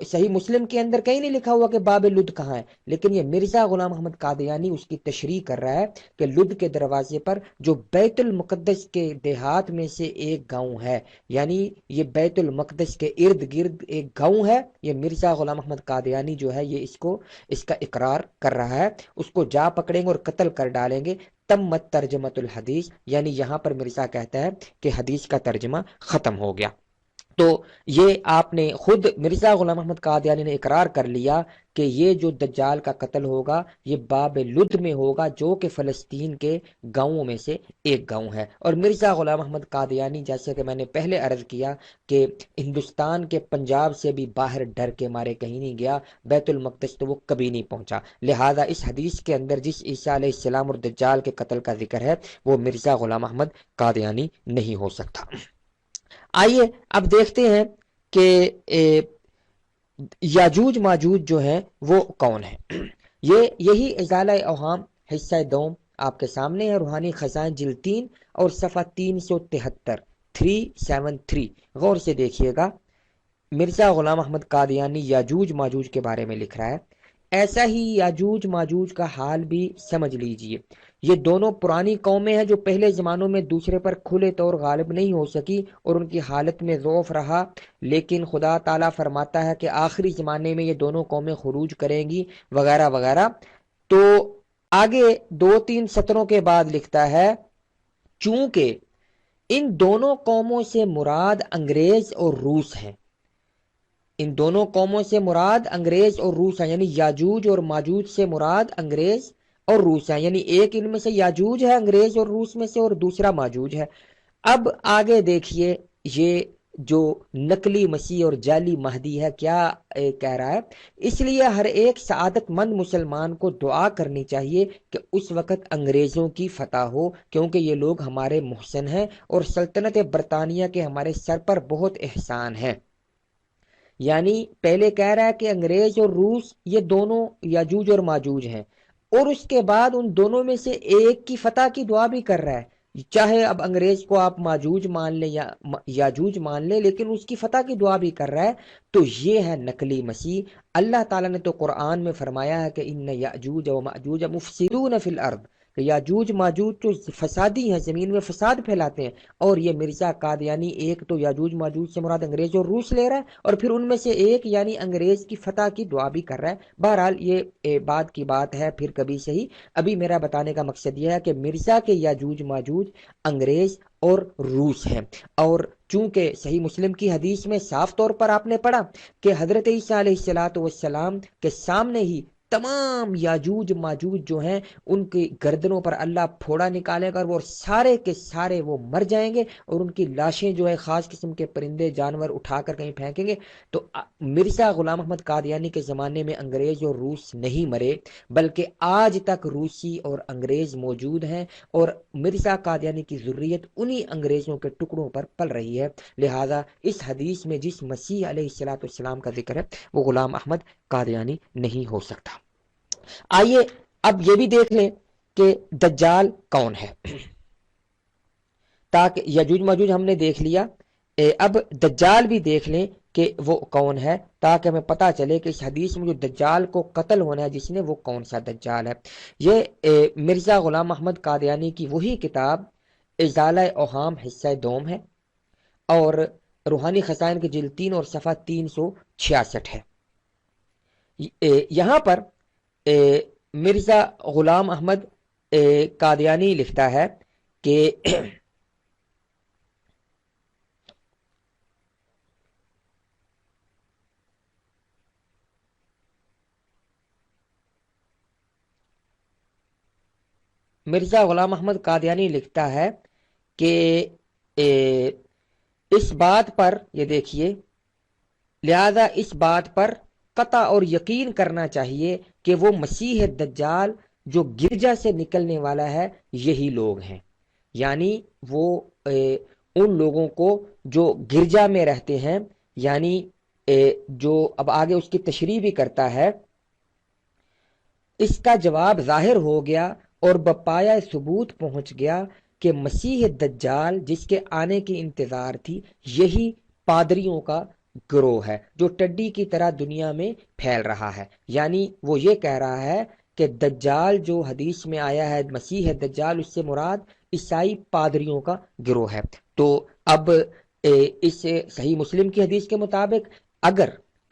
صحیح مسلم کے اندر کہیں نہیں لکھا ہوا کہ باب لد کہاں ہے، لیکن یہ مرزا غلام احمد قادیانی اس کی تشریح کر رہا ہے کہ لد کے دروازے پر جو بیت المقدس کے دیہات میں سے ایک گاؤں ہے، یعنی یہ بیت المقدس کے ارد گرد ایک گاؤں ہے، یہ مرزا غلام احمد قادیانی جو ہے یہ اس کا اقرار کر رہا ہے۔ اس کو جا پکڑیں گے اور قتل کر ڈالیں گے، تمت ترجمۃ الحدیث، یعنی یہاں پر مرزا کہتا ہے کہ حدیث کا ترجمہ ختم ہو گیا۔ تو یہ آپ نے خود مرزا غلام احمد قادیانی نے اقرار کر لیا کہ یہ جو دجال کا قتل ہوگا یہ باب لد میں ہوگا، جو کہ فلسطین کے گاؤں میں سے ایک گاؤں ہے۔ اور مرزا غلام احمد قادیانی، جیسے کہ میں نے پہلے عرض کیا کہ ہندوستان کے پنجاب سے بھی باہر ڈر کے مارے کہیں نہیں گیا، بیت المقدس تو وہ کبھی نہیں پہنچا، لہذا اس حدیث کے اندر جس عیسیٰ علیہ السلام اور دجال کے قتل کا ذکر ہے وہ مرزا غلام احمد قادیانی نہیں ہو سکتا۔ آئیے اب دیکھتے ہیں کہ یاجوج ماجوج جو ہیں وہ کون ہیں۔ یہی ازالہ اوہام حصہ دوم آپ کے سامنے ہے، روحانی خزائن جلد 3 اور صفحہ 373 غور سے دیکھیے گا۔ مرزا غلام احمد قادیانی یاجوج ماجوج کے بارے میں لکھ رہا ہے، ایسا ہی یاجوج ماجوج کا حال بھی سمجھ لیجئے۔ یہ دونوں پرانی قومیں ہیں جو پہلے زمانوں میں دوسرے پر کھلے طور غالب نہیں ہو سکی اور ان کی حالت میں ضعف رہا، لیکن خدا تعالیٰ فرماتا ہے کہ آخری زمانے میں یہ دونوں قومیں خروج کریں گی وغیرہ وغیرہ۔ تو آگے 2-3 سطروں کے بعد لکھتا ہے، چونکہ ان دونوں قوموں سے مراد انگریز اور روس ہیں، ان دونوں قوموں سے مراد انگریز اور روس ہیں، یعنی یاجوج اور ماجوج سے مراد انگریز اور روس ہیں، یعنی ایک ان میں سے یاجوج ہے انگریز اور روس میں سے، اور دوسرا ماجوج ہے۔ اب آگے دیکھیے یہ جو نقلی مسیح اور جعلی مہدی ہے کیا کہہ رہا ہے، اس لیے ہر ایک سعادت مند مسلمان کو دعا کرنی چاہیے کہ اس وقت انگریزوں کی فتح ہو، کیونکہ یہ لوگ ہمارے محسن ہیں اور سلطنت برطانیہ کے ہمارے سر پر بہت احسان ہے۔ یعنی پہلے کہہ رہا ہے کہ انگریز اور روس یہ دونوں یاجوج اور ماجوج ہیں، اور اس کے بعد ان دونوں میں سے ایک کی فتح کی دعا بھی کر رہا ہے، چاہے اب انگریز کو آپ ماجوج مان لیں یا یاجوج مان لیں، لیکن اس کی فتح کی دعا بھی کر رہا ہے۔ تو یہ ہے نقلی مسیح۔ اللہ تعالیٰ نے تو قرآن میں فرمایا ہے کہ ان یاجوج و ماجوج مفسدون فی الارض، کہ یاجوج ماجوج تو فسادی ہیں، زمین میں فساد پھیلاتے ہیں، اور یہ مرزا قادیانی ایک تو یاجوج ماجوج سے مراد انگریز اور روس لے رہا ہے، اور پھر ان میں سے ایک یعنی انگریز کی فتح کی دعا بھی کر رہا ہے۔ بہرحال یہ بات کی بات ہے، پھر کبھی صحیح۔ ابھی میرا بتانے کا مقصد یہ ہے کہ مرزا کے یاجوج ماجوج انگریز اور روس ہیں، اور چونکہ صحیح مسلم کی حدیث میں صاف طور پر آپ نے پڑھا کہ حضرت عیسیٰ علیہ السلام کے سامنے ہی تمام یاجوج ماجوج جو ہیں ان کی گردنوں پر اللہ پھوڑا نکالے گا، اور وہ سارے کے سارے وہ مر جائیں گے، اور ان کی لاشیں جو ہے خاص قسم کے پرندے جانور اٹھا کر کہیں پھینکیں گے۔ تو مرزا غلام احمد قادیانی کے زمانے میں انگریز اور روس نہیں مرے، بلکہ آج تک روسی اور انگریز موجود ہیں، اور مرزا قادیانی کی ذریت انہی انگریزوں کے ٹکڑوں پر پل رہی ہے۔ لہذا اس حدیث میں جس مسیح علیہ السلام کا ذکر ہے وہ غلام احمد قادیانی نہیں ہو سکتا۔ آئیے اب یہ بھی دیکھ لیں کہ دجال کون ہے، تاکہ یجوج ماجوج ہم نے دیکھ لیا، اب دجال بھی دیکھ لیں کہ وہ کون ہے، تاکہ ہمیں پتا چلے کہ اس حدیث میں جو دجال کو قتل ہونا ہے جس نے، وہ کون سا دجال ہے۔ یہ مرزا غلام احمد قادیانی کی وہی کتاب ازالہ اوہام حصہ دوم ہے، اور روحانی خزائن کی جلد 3 اور صفحہ 366 ہے۔ یہاں پر مرزا غلام احمد قادیانی لکھتا ہے کہ مرزا غلام احمد قادیانی لکھتا ہے کہ اس بات پر، یہ دیکھیے، لہذا اس بات پر قطع اور یقین کرنا چاہیے کہ وہ مسیح دجال جو گرجا سے نکلنے والا ہے یہی لوگ ہیں، یعنی وہ ان لوگوں کو جو گرجا میں رہتے ہیں، یعنی جو اب آگے اس کی تشریح بھی کرتا ہے۔ اس کا جواب ظاہر ہو گیا اور بپایا ثبوت پہنچ گیا کہ مسیح دجال جس کے آنے کی انتظار تھی یہی پادریوں کا گروہ ہے جو ٹڈی کی طرح دنیا میں پھیل رہا ہے۔ یعنی وہ یہ کہہ رہا ہے کہ دجال جو حدیث میں آیا ہے، مسیح دجال، اس سے مراد عیسائی پادریوں کا گروہ ہے۔ تو اب اس صحیح مسلم کی حدیث کے مطابق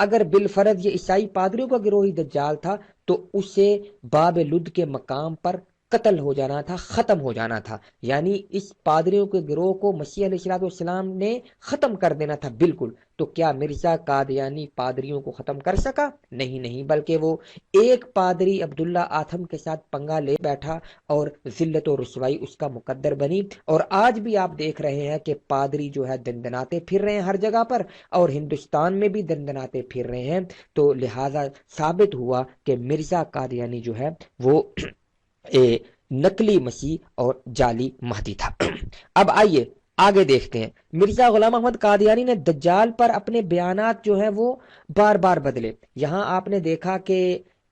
اگر بالفرض یہ عیسائی پادریوں کا گروہ ہی دجال تھا تو اسے باب لد کے مقام پر قتل ہو جانا تھا، ختم ہو جانا تھا، یعنی اس پادریوں کے گروہ کو مسیح علیہ السلام نے ختم کر دینا تھا بالکل۔ تو کیا مرزا قادیانی پادریوں کو ختم کر سکا؟ نہیں، بلکہ وہ ایک پادری عبداللہ آتھم کے ساتھ پنگا لے بیٹھا اور ذلت و رسوائی اس کا مقدر بنی، اور آج بھی آپ دیکھ رہے ہیں کہ پادری جو ہے دندناتے پھر رہے ہیں ہر جگہ پر، اور ہندوستان میں بھی دندناتے پھر رہے ہیں۔ تو لہذا ثابت ہوا کہ مرزا قادیانی جو ہے وہ نقلی مسیح اور جعلی مہدی تھا۔ اب آئیے آگے دیکھتے ہیں، مرزا غلام احمد قادیانی نے دجال پر اپنے بیانات جو ہیں وہ بار بار بدلے۔ یہاں آپ نے دیکھا کہ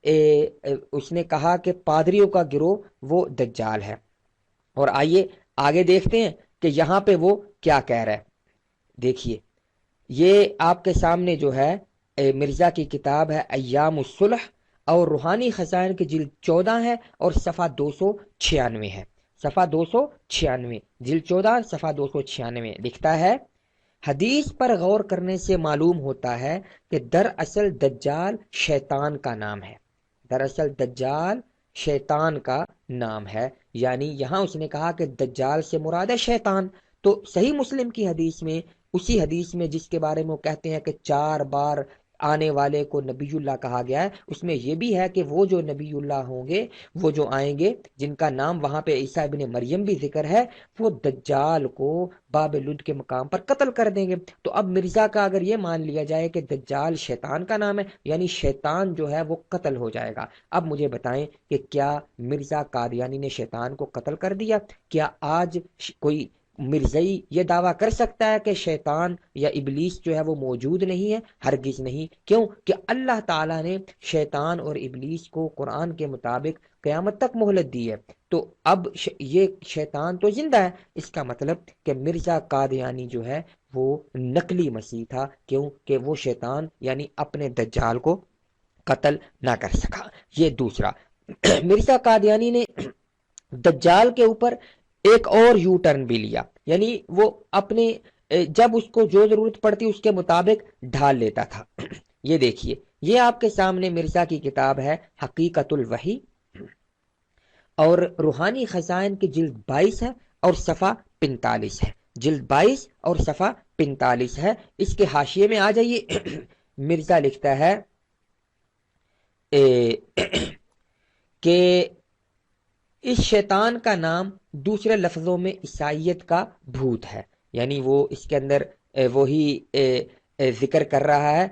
اس نے کہا کہ پادریوں کا گروہ وہ دجال ہے، اور آئیے آگے دیکھتے ہیں کہ یہاں پہ وہ کیا کہہ رہا ہے۔ دیکھیے، یہ آپ کے سامنے جو ہے مرزا کی کتاب ہے ایام الصلح، اور روحانی خزائن کی جلد 14 ہے اور صفحہ 296 ہے، صفحہ 296، جلد 14 صفحہ 296 لکھتا ہے، حدیث پر غور کرنے سے معلوم ہوتا ہے کہ دراصل دجال شیطان کا نام ہے، دراصل دجال شیطان کا نام ہے۔ یعنی یہاں اس نے کہا کہ دجال سے مراد ہے شیطان۔ تو صحیح مسلم کی حدیث میں، اسی حدیث میں جس کے بارے میں وہ کہتے ہیں کہ 4 بار آنے والے کو نبی اللہ کہا گیا ہے، اس میں یہ بھی ہے کہ وہ جو نبی اللہ ہوں گے، وہ جو آئیں گے، جن کا نام وہاں پہ عیسیٰ ابن مریم بھی ذکر ہے، وہ دجال کو باب لد کے مقام پر قتل کر دیں گے۔ تو اب مرزا کا اگر یہ مان لیا جائے کہ دجال شیطان کا نام ہے، یعنی شیطان جو ہے وہ قتل ہو جائے گا۔ اب مجھے بتائیں کہ کیا مرزا قادیانی نے شیطان کو قتل کر دیا؟ کیا آج کوئی مرزائی یہ دعویٰ کر سکتا ہے کہ شیطان یا ابلیس جو ہے وہ موجود نہیں ہے؟ ہرگز نہیں۔ کیوں کہ اللہ تعالیٰ نے شیطان اور ابلیس کو قرآن کے مطابق قیامت تک مہلت دی ہے۔ تو اب یہ شیطان تو زندہ ہے، اس کا مطلب کہ مرزا قادیانی جو ہے وہ نقلی مسیح تھا، کیوں کہ وہ شیطان یعنی اپنے دجال کو قتل نہ کر سکا۔ یہ دوسرا، مرزا قادیانی نے دجال کے اوپر ایک اور یو ٹرن بھی لیا، یعنی وہ اپنے جب اس کو جو ضرورت پڑتی اس کے مطابق ڈھال لیتا تھا۔ یہ دیکھیے، یہ آپ کے سامنے مرزا کی کتاب ہے حقیقت الوحی، اور روحانی خزائن کی جلد 22 ہے اور صفحہ 45 ہے، جلد 22 اور صفحہ 45 ہے۔ اس کے حاشیے میں آ جائیے۔ مرزا لکھتا ہے کہ اس شیطان کا نام دوسرے لفظوں میں عیسائیت کا بھوت ہے، یعنی وہ اس کے اندر وہی ذکر کر رہا ہے۔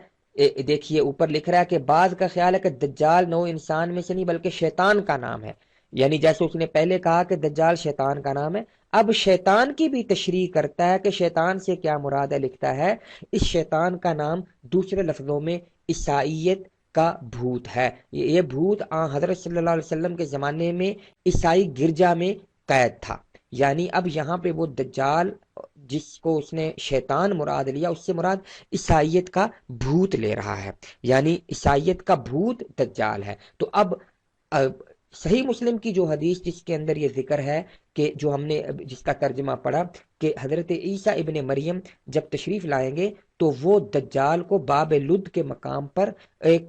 دیکھیے اوپر لکھ رہا ہے کہ بعض کا خیال ہے کہ دجال نو انسان میں سے نہیں بلکہ شیطان کا نام ہے، یعنی جیسے اس نے پہلے کہا کہ دجال شیطان کا نام ہے، اب شیطان کی بھی تشریح کرتا ہے کہ شیطان سے کیا مراد ہے۔ لکھتا ہے اس شیطان کا نام دوسرے لفظوں میں عیسائیت کا بھوت ہے۔ یہ بھوت حضرت صلی اللہ علیہ وسلم کے زمانے میں عیسائی گرجا میں قید تھا، یعنی اب یہاں پہ وہ دجال جس کو اس نے شیطان مراد لیا، اس سے مراد عیسائیت کا بھوت لے رہا ہے، یعنی عیسائیت کا بھوت دجال ہے۔ تو اب صحیح مسلم کی جو حدیث جس کے اندر یہ ذکر ہے کہ جو ہم نے جس کا ترجمہ پڑھا کہ حضرت عیسیٰ ابن مریم جب تشریف لائیں گے تو وہ دجال کو باب لد کے مقام پر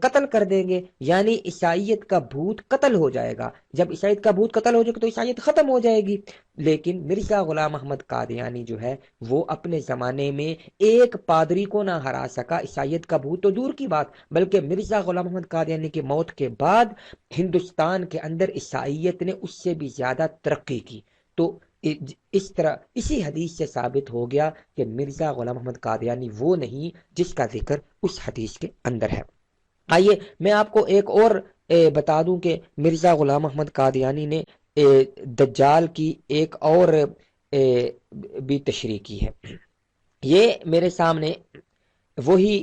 قتل کر دیں گے، یعنی عیسائیت کا بھوت قتل ہو جائے گا۔ جب عیسائیت کا بھوت قتل ہو جائے گا تو عیسائیت ختم ہو جائے گی۔ لیکن مرزا غلام احمد قادیانی جو ہے وہ اپنے زمانے میں ایک پادری کو نہ ہرا سکا، عیسائیت کا بھوت تو دور کی بات، بلکہ مرزا غلام احمد قادیانی کی موت کے بعد ہندوستان کے اندر عیسائیت نے اس سے بھی زیادہ ترقی کی۔ تو اس طرح اسی حدیث سے ثابت ہو گیا کہ مرزا غلام احمد قادیانی وہ نہیں جس کا ذکر اس حدیث کے اندر ہے۔ آئیے میں آپ کو ایک اور بتا دوں کہ مرزا غلام احمد قادیانی نے دجال کی ایک اور بھی تشریح کی ہے۔ یہ میرے سامنے وہی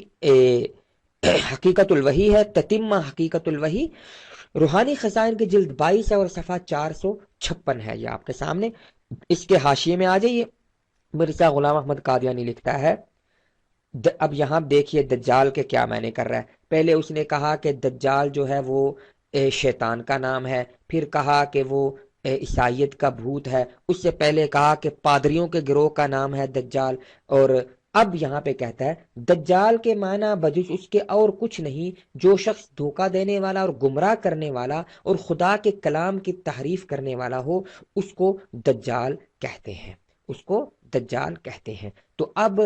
حقیقت الوحی ہے، تتمہ حقیقت الوحی، روحانی خزائن کے جلد 22 اور صفحہ 456 ہے، یہ آپ کے سامنے۔ اس کے حاشیے میں آ جائیے۔ مرزا غلام احمد قادیانی لکھتا ہے، اب یہاں دیکھیے دجال کے کیا معنی کر رہا ہے۔ پہلے اس نے کہا کہ دجال جو ہے وہ شیطان کا نام ہے، پھر کہا کہ وہ عیسائیت کا بھوت ہے، اس سے پہلے کہا کہ پادریوں کے گروہ کا نام ہے دجال، اور اب یہاں پہ کہتا ہے دجال کے معنی بجز اس کے اور کچھ نہیں جو شخص دھوکہ دینے والا اور گمراہ کرنے والا اور خدا کے کلام کی تحریف کرنے والا ہو، اس کو دجال کہتے ہیں، اس کو دجال کہتے ہیں۔ تو اب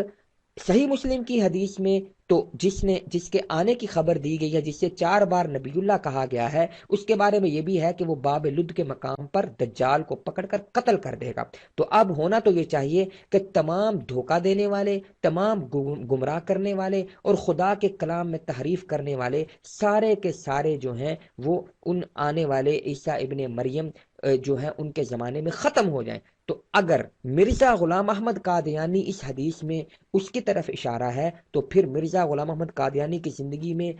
صحیح مسلم کی حدیث میں تو جس کے آنے کی خبر دی گئی ہے، جس سے 4 بار نبی اللہ کہا گیا ہے، اس کے بارے میں یہ بھی ہے کہ وہ باب لد کے مقام پر دجال کو پکڑ کر قتل کر دے گا۔ تو اب ہونا تو یہ چاہیے کہ تمام دھوکہ دینے والے، تمام گمراہ کرنے والے اور خدا کے کلام میں تحریف کرنے والے سارے کے سارے جو ہیں وہ ان آنے والے عیسیٰ ابن مریم جو ہیں ان کے زمانے میں ختم ہو جائیں۔ تو اگر مرزا غلام احمد قادیانی اس حدیث میں اس کی طرف اشارہ ہے تو پھر مرزا غلام احمد قادیانی کی زندگی میں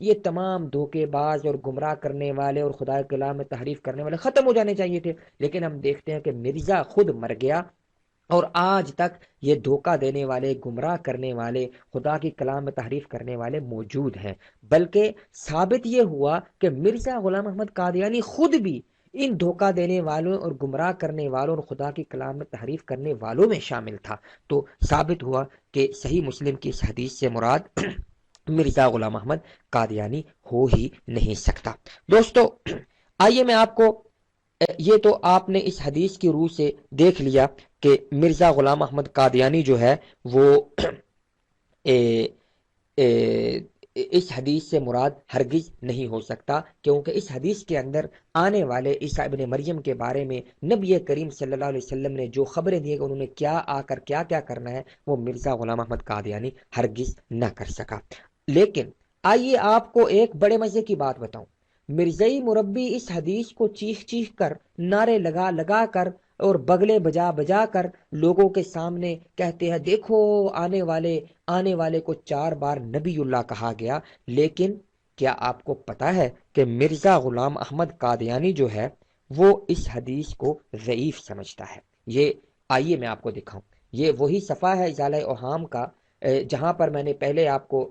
یہ تمام دھوکے باز اور گمراہ کرنے والے اور خدا کے کلام میں تحریف کرنے والے ختم ہو جانے چاہیے تھے، لیکن ہم دیکھتے ہیں کہ مرزا خود مر گیا اور آج تک یہ دھوکہ دینے والے، گمراہ کرنے والے، خدا کی کلام میں تحریف کرنے والے موجود ہیں۔ بلکہ ثابت یہ ہوا کہ مرزا غلام احمد قادیانی خود بھی ان دھوکہ دینے والوں اور گمراہ کرنے والوں اور خدا کی کلام میں تحریف کرنے والوں میں شامل تھا۔ تو ثابت ہوا کہ صحیح مسلم کی اس حدیث سے مراد مرزا غلام احمد قادیانی ہو ہی نہیں سکتا۔ دوستو آئیے میں آپ کو یہ تو آپ نے اس حدیث کی روح سے دیکھ لیا کہ مرزا غلام احمد قادیانی جو ہے وہ اس حدیث سے مراد ہرگز نہیں ہو سکتا، کیونکہ اس حدیث کے اندر آنے والے عیسیٰ ابن مریم کے بارے میں نبی کریم صلی اللہ علیہ وسلم نے جو خبریں دی کہ انہوں نے کیا آ کر کیا کیا کرنا ہے، وہ مرزا غلام احمد قادیانی ہرگز نہ کر سکا۔ لیکن آئیے آپ کو ایک بڑے مزے کی بات بتاؤں، مرزائی مربی اس حدیث کو چیخ چیخ کر، نعرے لگا لگا کر اور بگلے بجا بجا کر لوگوں کے سامنے کہتے ہیں دیکھو آنے والے کو 4 بار نبی اللہ کہا گیا۔ لیکن کیا آپ کو پتا ہے کہ مرزا غلام احمد قادیانی جو ہے وہ اس حدیث کو ضعیف سمجھتا ہے؟ یہ آئیے میں آپ کو دکھاؤں، یہ وہی صفحہ ہے ازالہ اوہام کا جہاں پر میں نے پہلے آپ کو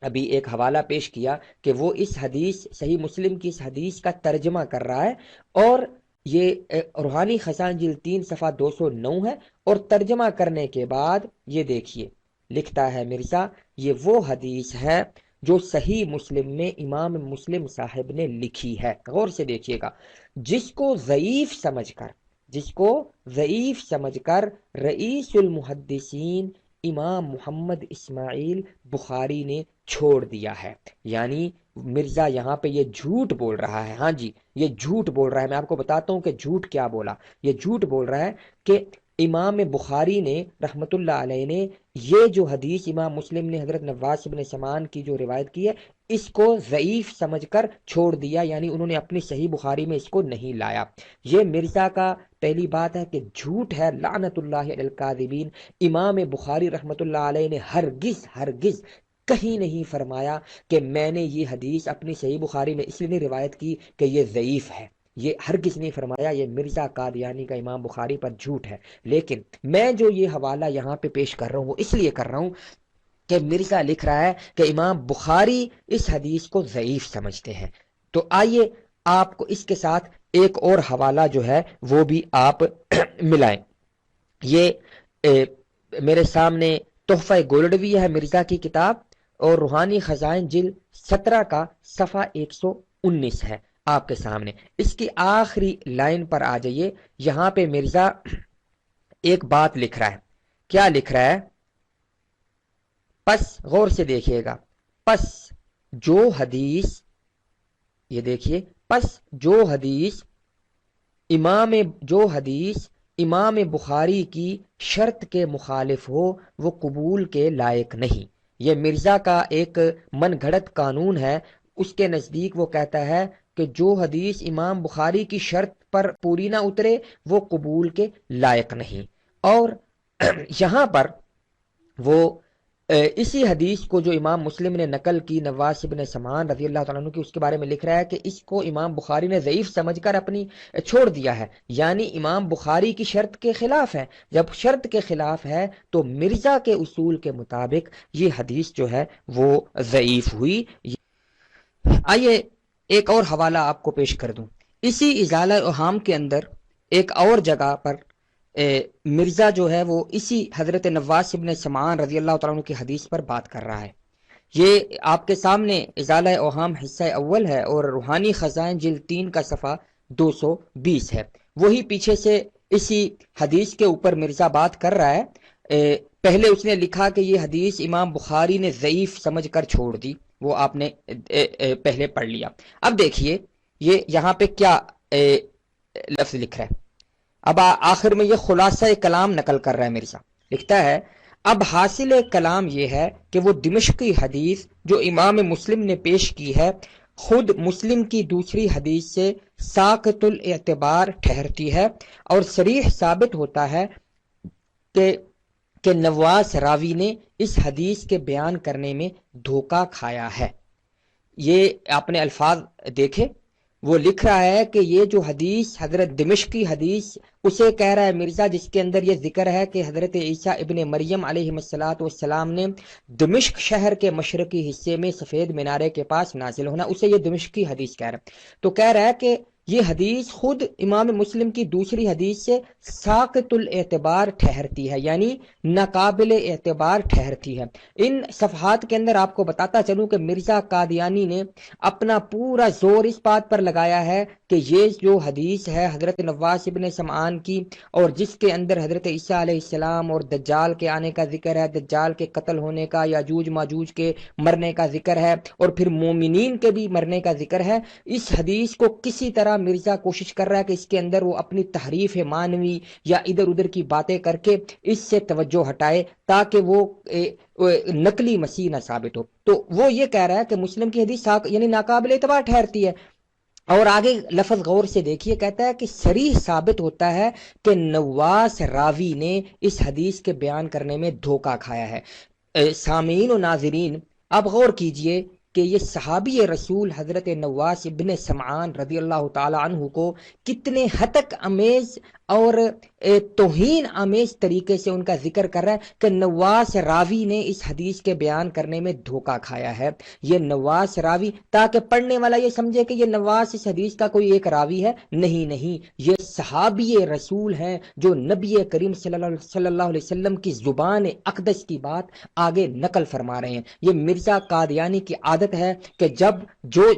ابھی ایک حوالہ پیش کیا کہ وہ اس حدیث صحیح مسلم کی اس حدیث کا ترجمہ کر رہا ہے، اور یہ روحانی خزائن جلد 3 صفحہ 209 ہے، اور ترجمہ کرنے کے بعد یہ دیکھیے لکھتا ہے مرزا یہ وہ حدیث ہے جو صحیح مسلم میں امام مسلم صاحب نے لکھی ہے، غور سے دیکھیے گا، جس کو ضعیف سمجھ کر رئیس المحدثین امام محمد اسماعیل بخاری نے چھوڑ دیا ہے۔ یعنی مرزا یہاں پہ یہ جھوٹ بول رہا ہے، ہاں جی یہ جھوٹ بول رہا ہے۔ میں آپ کو بتاتا ہوں کہ جھوٹ کیا بولا۔ یہ جھوٹ بول رہا ہے کہ امام بخاری نے رحمت اللہ علیہ نے یہ جو حدیث امام مسلم نے حضرت نواس بن سمان کی جو روایت کی ہے اس کو ضعیف سمجھ کر چھوڑ دیا، یعنی انہوں نے اپنی صحیح بخاری میں اس کو نہیں لایا۔ یہ مرزا کا پہلی بات ہے کہ جھوٹ ہے، لعنت اللہ علی الکاذبین۔ امام بخاری رحمت اللہ علیہ نے ہرگز کہیں نہیں فرمایا کہ میں نے یہ حدیث اپنی صحیح بخاری میں اس لیے نہیں روایت کی کہ یہ ضعیف ہے، یہ ہرگز نہیں فرمایا۔ یہ مرزا قادیانی کا امام بخاری پر جھوٹ ہے۔ لیکن میں جو یہ حوالہ یہاں پہ پیش کر رہا ہوں وہ اس لیے کر رہا ہوں کہ مرزا لکھ رہا ہے کہ امام بخاری اس حدیث کو ضعیف سمجھتے ہیں۔ تو آئیے آپ کو اس کے ساتھ ایک اور حوالہ جو ہے وہ بھی آپ ملائیں۔ یہ میرے سامنے تحفہ گولڈوی ہے مرزا کی کتاب، اور روحانی خزائن جلد 17 کا صفحہ 119 ہے آپ کے سامنے۔ اس کی آخری لائن پر آ جائیے، یہاں پہ مرزا ایک بات لکھ رہا ہے۔ کیا لکھ رہا ہے؟ پس غور سے دیکھیے گا، پس جو حدیث، یہ دیکھیے، پس جو حدیث امام بخاری کی شرط کے مخالف ہو وہ قبول کے لائق نہیں۔ یہ مرزا کا ایک من گھڑت قانون ہے۔ اس کے نزدیک وہ کہتا ہے کہ جو حدیث امام بخاری کی شرط پر پوری نہ اترے وہ قبول کے لائق نہیں۔ اور یہاں پر وہ اسی حدیث کو جو امام مسلم نے نقل کی نواس بن سمان رضی اللہ تعالیٰ عنہ کی، اس کے بارے میں لکھ رہا ہے کہ اس کو امام بخاری نے ضعیف سمجھ کر اپنی چھوڑ دیا ہے، یعنی امام بخاری کی شرط کے خلاف ہے۔ جب شرط کے خلاف ہے تو مرزا کے اصول کے مطابق یہ حدیث جو ہے وہ ضعیف ہوئی۔ آئیے ایک اور حوالہ آپ کو پیش کر دوں۔ اسی ازالہ اوہام کے اندر ایک اور جگہ پر مرزا جو ہے وہ اسی حضرت نواس بن سمعان رضی اللہ تعالیٰ عنہ کی حدیث پر بات کر رہا ہے۔ یہ آپ کے سامنے ازالہ اوہام حصہ اول ہے، اور روحانی خزائن جلد 3 کا صفحہ 220 ہے۔ وہی پیچھے سے اسی حدیث کے اوپر مرزا بات کر رہا ہے۔ پہلے اس نے لکھا کہ یہ حدیث امام بخاری نے ضعیف سمجھ کر چھوڑ دی، وہ آپ نے پہلے پڑھ لیا۔ اب دیکھیے یہ یہاں پہ کیا لفظ لکھ رہا ہے۔ اب آخر میں یہ خلاصہ کلام نقل کر رہا ہے مرزا، لکھتا ہے اب حاصل کلام یہ ہے کہ وہ دمشقی حدیث جو امام مسلم نے پیش کی ہے خود مسلم کی دوسری حدیث سے ساقط الاعتبار ٹھہرتی ہے، اور صریح ثابت ہوتا ہے کہ نواس راوی نے اس حدیث کے بیان کرنے میں دھوکہ کھایا ہے۔ یہ آپ نے الفاظ دیکھے، وہ لکھ رہا ہے کہ یہ جو حدیث حضرت دمشقی حدیث اسے کہہ رہا ہے مرزا، جس کے اندر یہ ذکر ہے کہ حضرت عیسیٰ ابن مریم علیہ السلام نے دمشق شہر کے مشرقی حصے میں سفید مینارے کے پاس نازل ہونا، اسے یہ دمشقی حدیث کہہ رہا ہے۔ تو کہہ رہا ہے کہ یہ حدیث خود امام مسلم کی دوسری حدیث سے ساقط الاعتبار ٹھہرتی ہے، یعنی ناقابل اعتبار ٹھہرتی ہے۔ ان صفحات کے اندر آپ کو بتاتا چلوں کہ مرزا قادیانی نے اپنا پورا زور اس بات پر لگایا ہے کہ یہ جو حدیث ہے حضرت نواس ابن سمعان کی، اور جس کے اندر حضرت عیسیٰ علیہ السلام اور دجال کے آنے کا ذکر ہے، دجال کے قتل ہونے کا، یاجوج ماجوج کے مرنے کا ذکر ہے، اور پھر مومنین کے بھی مرنے کا ذکر ہے، اس حدیث کو کسی طرح مرزا کوشش کر رہا ہے کہ اس کے اندر وہ اپنی تحریف معنوی یا ادھر ادھر کی باتیں کر کے اس سے توجہ ہٹائے تاکہ وہ نقلی مسیح نہ ثابت ہو۔ تو وہ یہ کہہ رہا ہے کہ مسلم کی حدیث یعنی ناقابل اعتبار ٹھہرتی ہے، اور آگے لفظ غور سے دیکھیے، کہتا ہے کہ صریح ثابت ہوتا ہے کہ نواس راوی نے اس حدیث کے بیان کرنے میں دھوکہ کھایا ہے۔ سامعین و ناظرین اب غور کیجئے کہ یہ صحابی رسول حضرت نواس ابن سمعان رضی اللہ تعالی عنہ کو کتنے ہتک امیز اور توہین آمیز طریقے سے ان کا ذکر کر رہا ہے کہ نواس راوی نے اس حدیث کے بیان کرنے میں دھوکہ کھایا ہے۔ یہ نواس راوی، تاکہ پڑھنے والا یہ سمجھے کہ یہ نواس اس حدیث کا کوئی ایک راوی ہے، نہیں، یہ صحابی رسول ہیں جو نبی کریم صلی اللہ علیہ وسلم کی زبان اقدس کی بات آگے نقل فرما رہے ہیں۔ یہ مرزا قادیانی کی عادت ہے کہ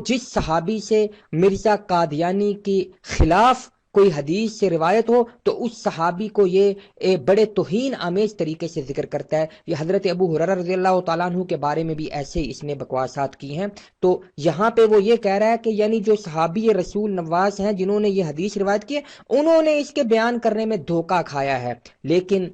جس صحابی سے مرزا قادیانی کے خلاف کوئی حدیث سے روایت ہو تو اس صحابی کو یہ بڑے توہین آمیز طریقے سے ذکر کرتا ہے. یہ حضرت ابو ہریرہ رضی اللہ تعالیٰ عنہ کے بارے میں بھی ایسے ہی اس نے بکواسات کی ہیں. تو یہاں پہ وہ یہ کہہ رہا ہے کہ یعنی جو صحابی رسول نواس ہیں جنہوں نے یہ حدیث روایت کی ہے انہوں نے اس کے بیان کرنے میں دھوکہ کھایا ہے. لیکن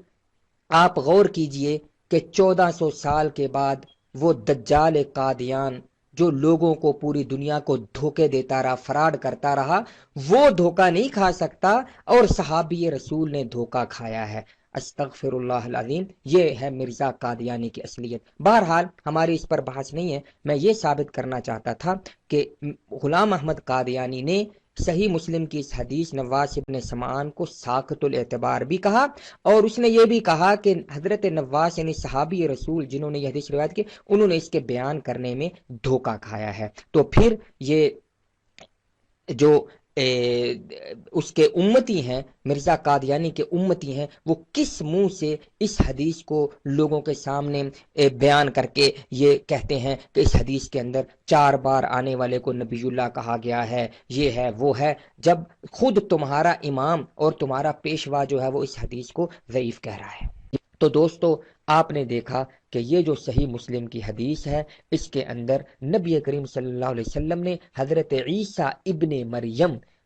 آپ غور کیجئے کہ 1400 سال کے بعد وہ دجال قادیان جو لوگوں کو پوری دنیا کو دھوکے دیتا رہا، فراڈ کرتا رہا، وہ دھوکہ نہیں کھا سکتا اور صحابی رسول نے دھوکہ کھایا ہے. استغفر اللہ العظیم. یہ ہے مرزا قادیانی کی اصلیت. بہرحال ہماری اس پر بحث نہیں ہے. میں یہ ثابت کرنا چاہتا تھا کہ غلام احمد قادیانی نے صحیح مسلم کی اس حدیث نواس ابن سمعان کو ساقط الاعتبار بھی کہا، اور اس نے یہ بھی کہا کہ حضرت نواس یعنی صحابی رسول جنہوں نے یہ حدیث روایت کی انہوں نے اس کے بیان کرنے میں دھوکہ کھایا ہے. تو پھر یہ جو اس کے امتی ہیں، مرزا قادیانی کے امتی ہیں، وہ کس منہ سے اس حدیث کو لوگوں کے سامنے بیان کر کے یہ کہتے ہیں کہ اس حدیث کے اندر 4 بار آنے والے کو نبی اللہ کہا گیا ہے، یہ ہے وہ ہے، جب خود تمہارا امام اور تمہارا پیشوا جو ہے وہ اس حدیث کو ضعیف کہہ رہا ہے. تو دوستو آپ نے دیکھا کہ یہ جو صحیح مسلم کی حدیث ہے اس کے اندر نبی کریم صلی اللہ علیہ وسلم نے حضرت عیسیٰ ابن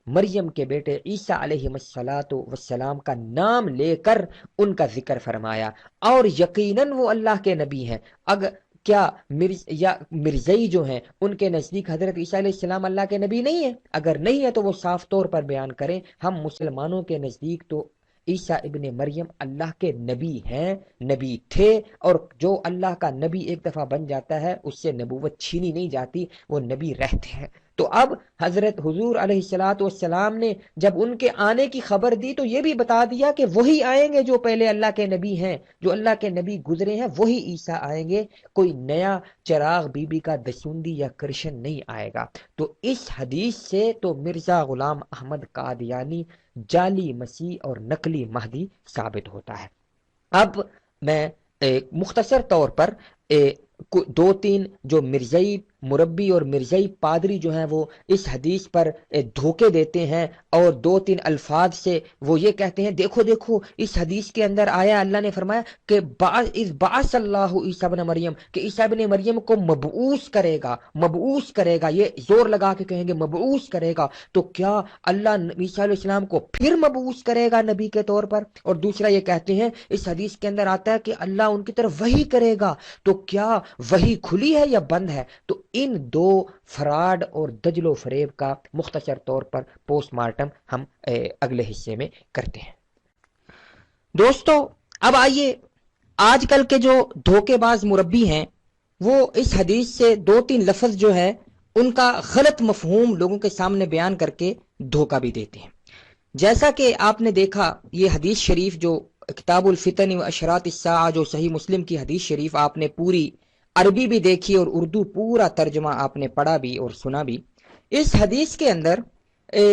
مریم کے بیٹے عیسیٰ علیہ السلام کا نام لے کر ان کا ذکر فرمایا، اور یقیناً وہ اللہ کے نبی ہیں. اگر کیا مرزئی جو ہیں ان کے نزدیک حضرت عیسیٰ علیہ السلام اللہ کے نبی نہیں ہیں؟ اگر نہیں ہے تو وہ صاف طور پر بیان کریں. ہم مسلمانوں کے نزدیک تو عیسیٰ ابن مریم اللہ کے نبی ہیں، نبی تھے، اور جو اللہ کا نبی ایک دفعہ بن جاتا ہے اس سے نبوت چھینی نہیں جاتی، وہ نبی رہتے ہیں. تو اب حضرت حضور علیہ السلام نے جب ان کے آنے کی خبر دی تو یہ بھی بتا دیا کہ وہی آئیں گے جو پہلے اللہ کے نبی ہیں، جو اللہ کے نبی گزرے ہیں وہی عیسیٰ آئیں گے، کوئی نیا چراغ بی بی کا دسوندی یا کرشن نہیں آئے گا. تو اس حدیث سے تو مرزا غلام احمد قادیانی جعلی مسیح اور نقلی مہدی ثابت ہوتا ہے. اب میں مختصر طور پر 2-3 جو مرزئی مربی اور مرزئی پادری جو ہیں وہ اس حدیث پر دھوکے دیتے ہیں، اور 2-3 الفاظ سے وہ یہ کہتے ہیں دیکھو دیکھو اس حدیث کے اندر آیا اللہ نے فرمایا کہ بعث اللہ عیسیٰ ابن مریم، کہ عیسیٰ ابن مریم کو مبعوث کرے گا، یہ زور لگا کے کہیں گے مبعوث کرے گا. تو کیا اللہ عیسیٰ علیہ السلام کو پھر مبعوث کرے گا نبی کے طور پر؟ اور دوسرا یہ کہتے ہیں اس حدیث کے اندر آتا ہے کہ اللہ ان کی طرف وحی کرے گا، تو کیا وحی کھلی ہے یا بند ہے؟ تو ان 2 فراڈ اور دجل و فریب کا مختصر طور پر پوسٹ مارٹم ہم اگلے حصے میں کرتے ہیں. دوستو اب آئیے، آج کل کے جو دھوکے باز مربی ہیں وہ اس حدیث سے 2-3 لفظ جو ہے ان کا غلط مفہوم لوگوں کے سامنے بیان کر کے دھوکہ بھی دیتے ہیں. جیسا کہ آپ نے دیکھا یہ حدیث شریف جو کتاب الفتن و اشراط الساعہ جو صحیح مسلم کی حدیث شریف آپ نے پوری عربی بھی دیکھی اور اردو پورا ترجمہ آپ نے پڑھا بھی اور سنا بھی. اس حدیث کے اندر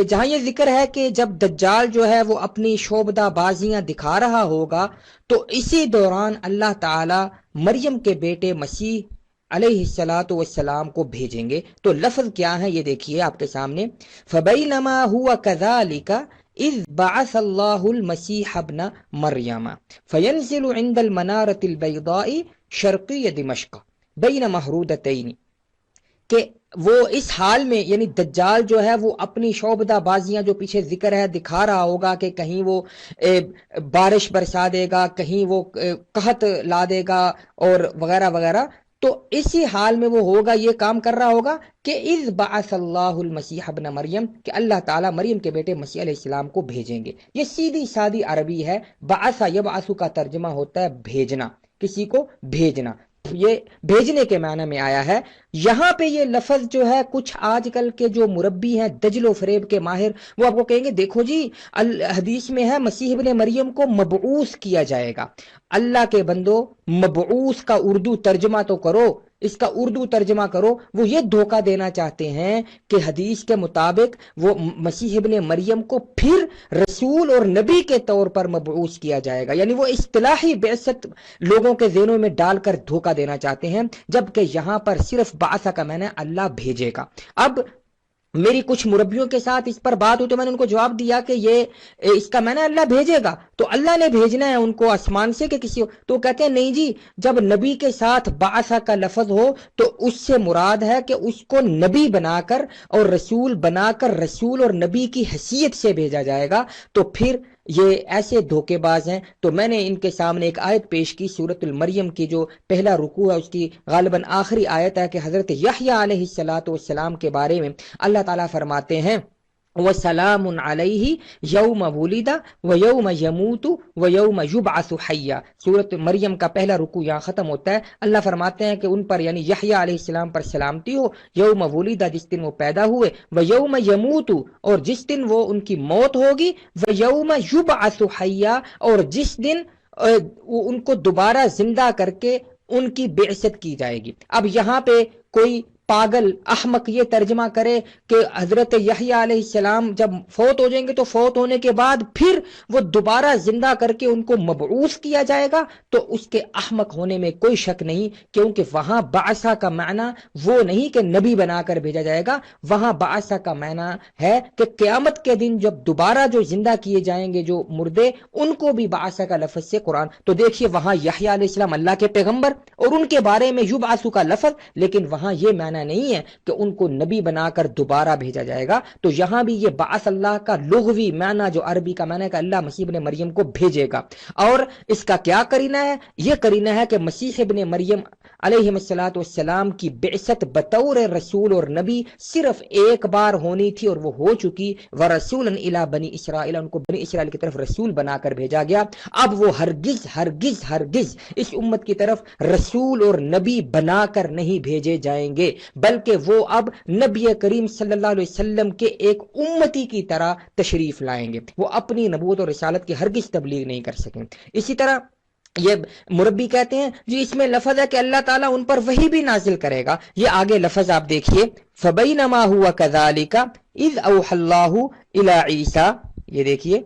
جہاں یہ ذکر ہے کہ جب دجال جو ہے وہ اپنی شعبدہ بازیاں دکھا رہا ہوگا تو اسی دوران اللہ تعالی مریم کے بیٹے مسیح علیہ السلام کو بھیجیں گے. تو لفظ کیا ہے یہ دیکھیے آپ کے سامنے، فَبَيْنَمَا هُوَ كَذَلِكَ اذ بعث اللہ المسیح ابن مریم فینزل عند المنارة البیضاء شرقی دمشق بین محرودتین، کہ وہ اس حال میں یعنی دجال جو ہے وہ اپنی شعبدہ بازیاں جو پیچھے ذکر ہے دکھا رہا ہوگا کہ کہیں وہ بارش برسا دے گا، کہیں وہ قحط لا دے گا اور وغیرہ وغیرہ. تو اسی حال میں وہ ہوگا، یہ کام کر رہا ہوگا کہ اذ بعث اللہ المسیح ابن مریم، کہ اللہ تعالیٰ مریم کے بیٹے مسیح علیہ السلام کو بھیجیں گے. یہ سیدھی سادی عربی ہے. بعث یبعث کا ترجمہ ہوتا ہے بھیجنا، کسی کو بھیجنا، یہ بھیجنے کے معنی میں آیا ہے. یہاں پہ یہ لفظ جو ہے کچھ آج کل کے جو مربی ہیں دجل و فریب کے ماہر وہ آپ کو کہیں گے دیکھو جی حدیث میں ہے مسیح ابن مریم کو مبعوث کیا جائے گا. اللہ کے بندو مبعوث کا اردو ترجمہ تو کرو، اس کا اردو ترجمہ کرو. وہ یہ دھوکہ دینا چاہتے ہیں کہ حدیث کے مطابق وہ مسیح ابن مریم کو پھر رسول اور نبی کے طور پر مبعوث کیا جائے گا، یعنی وہ اصطلاحی بعثت لوگوں کے ذہنوں میں ڈال کر دھوکہ دینا چاہتے ہیں، جبکہ یہاں پر صرف بعث کا معنی اللہ بھیجے گا. اب میری کچھ مربیوں کے ساتھ اس پر بات ہوئی تو میں نے ان کو جواب دیا کہ یہ اس کا معنی اللہ بھیجے گا تو اللہ نے بھیجنا ہے ان کو آسمان سے کہ کسی تو کہتے ہیں نہیں جی، جب نبی کے ساتھ بعثہ کا لفظ ہو تو اس سے مراد ہے کہ اس کو نبی بنا کر اور رسول بنا کر رسول اور نبی کی حیثیت سے بھیجا جائے گا، تو پھر یہ ایسے دھوکے باز ہیں۔ تو میں نے ان کے سامنے ایک آیت پیش کی سورۃ المریم کی، جو پہلا رکوع ہے اس کی غالباً آخری آیت ہے، کہ حضرت یحییٰ علیہ السلام کے بارے میں اللہ تعالیٰ فرماتے ہیں وَسَلَامٌ عَلَيْهِ يَوْمَ وُلِدَ وَيَوْمَ يَمُوتُ وَيَوْمَ يُبْعَثُ حَيًّا۔ سورۃ مریم کا پہلا رکوع یہاں ختم ہوتا ہے۔ اللہ فرماتے ہیں کہ ان پر یعنی یحییٰ علیہ السلام پر سلامتی ہو، یوم ولدہ جس دن وہ پیدا ہوئے، وَيَوْمَ يَمُوتُ اور جس دن وہ ان کی موت ہوگی، وَيَوْمَ يُبْعَثُ حَيًّا اور جس دن ان کو دوبارہ زندہ کر کے ان کی بعثت کی جائے گی۔ اب یہاں پہ کوئی پاگل احمق یہ ترجمہ کرے کہ حضرت یحییٰ علیہ السلام جب فوت ہو جائیں گے تو فوت ہونے کے بعد پھر وہ دوبارہ زندہ کر کے ان کو مبعوث کیا جائے گا، تو اس کے احمق ہونے میں کوئی شک نہیں، کیونکہ وہاں بعثہ کا معنی وہ نہیں کہ نبی بنا کر بھیجا جائے گا، وہاں بعثہ کا معنی ہے کہ قیامت کے دن جب دوبارہ جو زندہ کیے جائیں گے جو مردے، ان کو بھی بعثہ کا لفظ سے قرآن۔ تو دیکھیے وہاں یحییٰ علیہ السلام اللہ کے پیغمبر اور ان کے بارے میں یبعث کا لفظ، لیکن وہاں یہ معنی نہیں ہے کہ ان کو نبی بنا کر دوبارہ بھیجا جائے گا۔ تو یہاں بھی یہ بعث اللہ کا لغوی معنی جو عربی کا معنی ہے کہ اللہ مسیح ابن مریم کو بھیجے گا۔ اور اس کا کیا قرینہ ہے؟ یہ قرینہ ہے کہ مسیح ابن مریم علیہ السلام کی بعثت بطور رسول اور نبی صرف ایک بار ہونی تھی اور وہ ہو چکی، ورسولا الی بنی اسرائیل، ان کو بنی اسرائیل کی طرف رسول بنا کر بھیجا گیا۔ اب وہ ہرگز ہرگز ہرگز اس امت کی طرف رسول اور نبی بنا کر نہیں بھیجے جائیں گے، بلکہ وہ اب نبی کریم صلی اللہ علیہ وسلم کے ایک امتی کی طرح تشریف لائیں گے، وہ اپنی نبوت اور رسالت کی ہرگز تبلیغ نہیں کر سکیں۔ اسی طرح یہ مربی کہتے ہیں جی اس میں لفظ ہے کہ اللہ تعالیٰ ان پر وحی بھی نازل کرے گا۔ یہ آگے لفظ آپ دیکھیے، فَبَيْنَمَا هُوَ كَذَلِكَ إِذْ أَوْحَى اللَّهُ إِلَىٰ عِيسَىٰ، یہ دیکھیے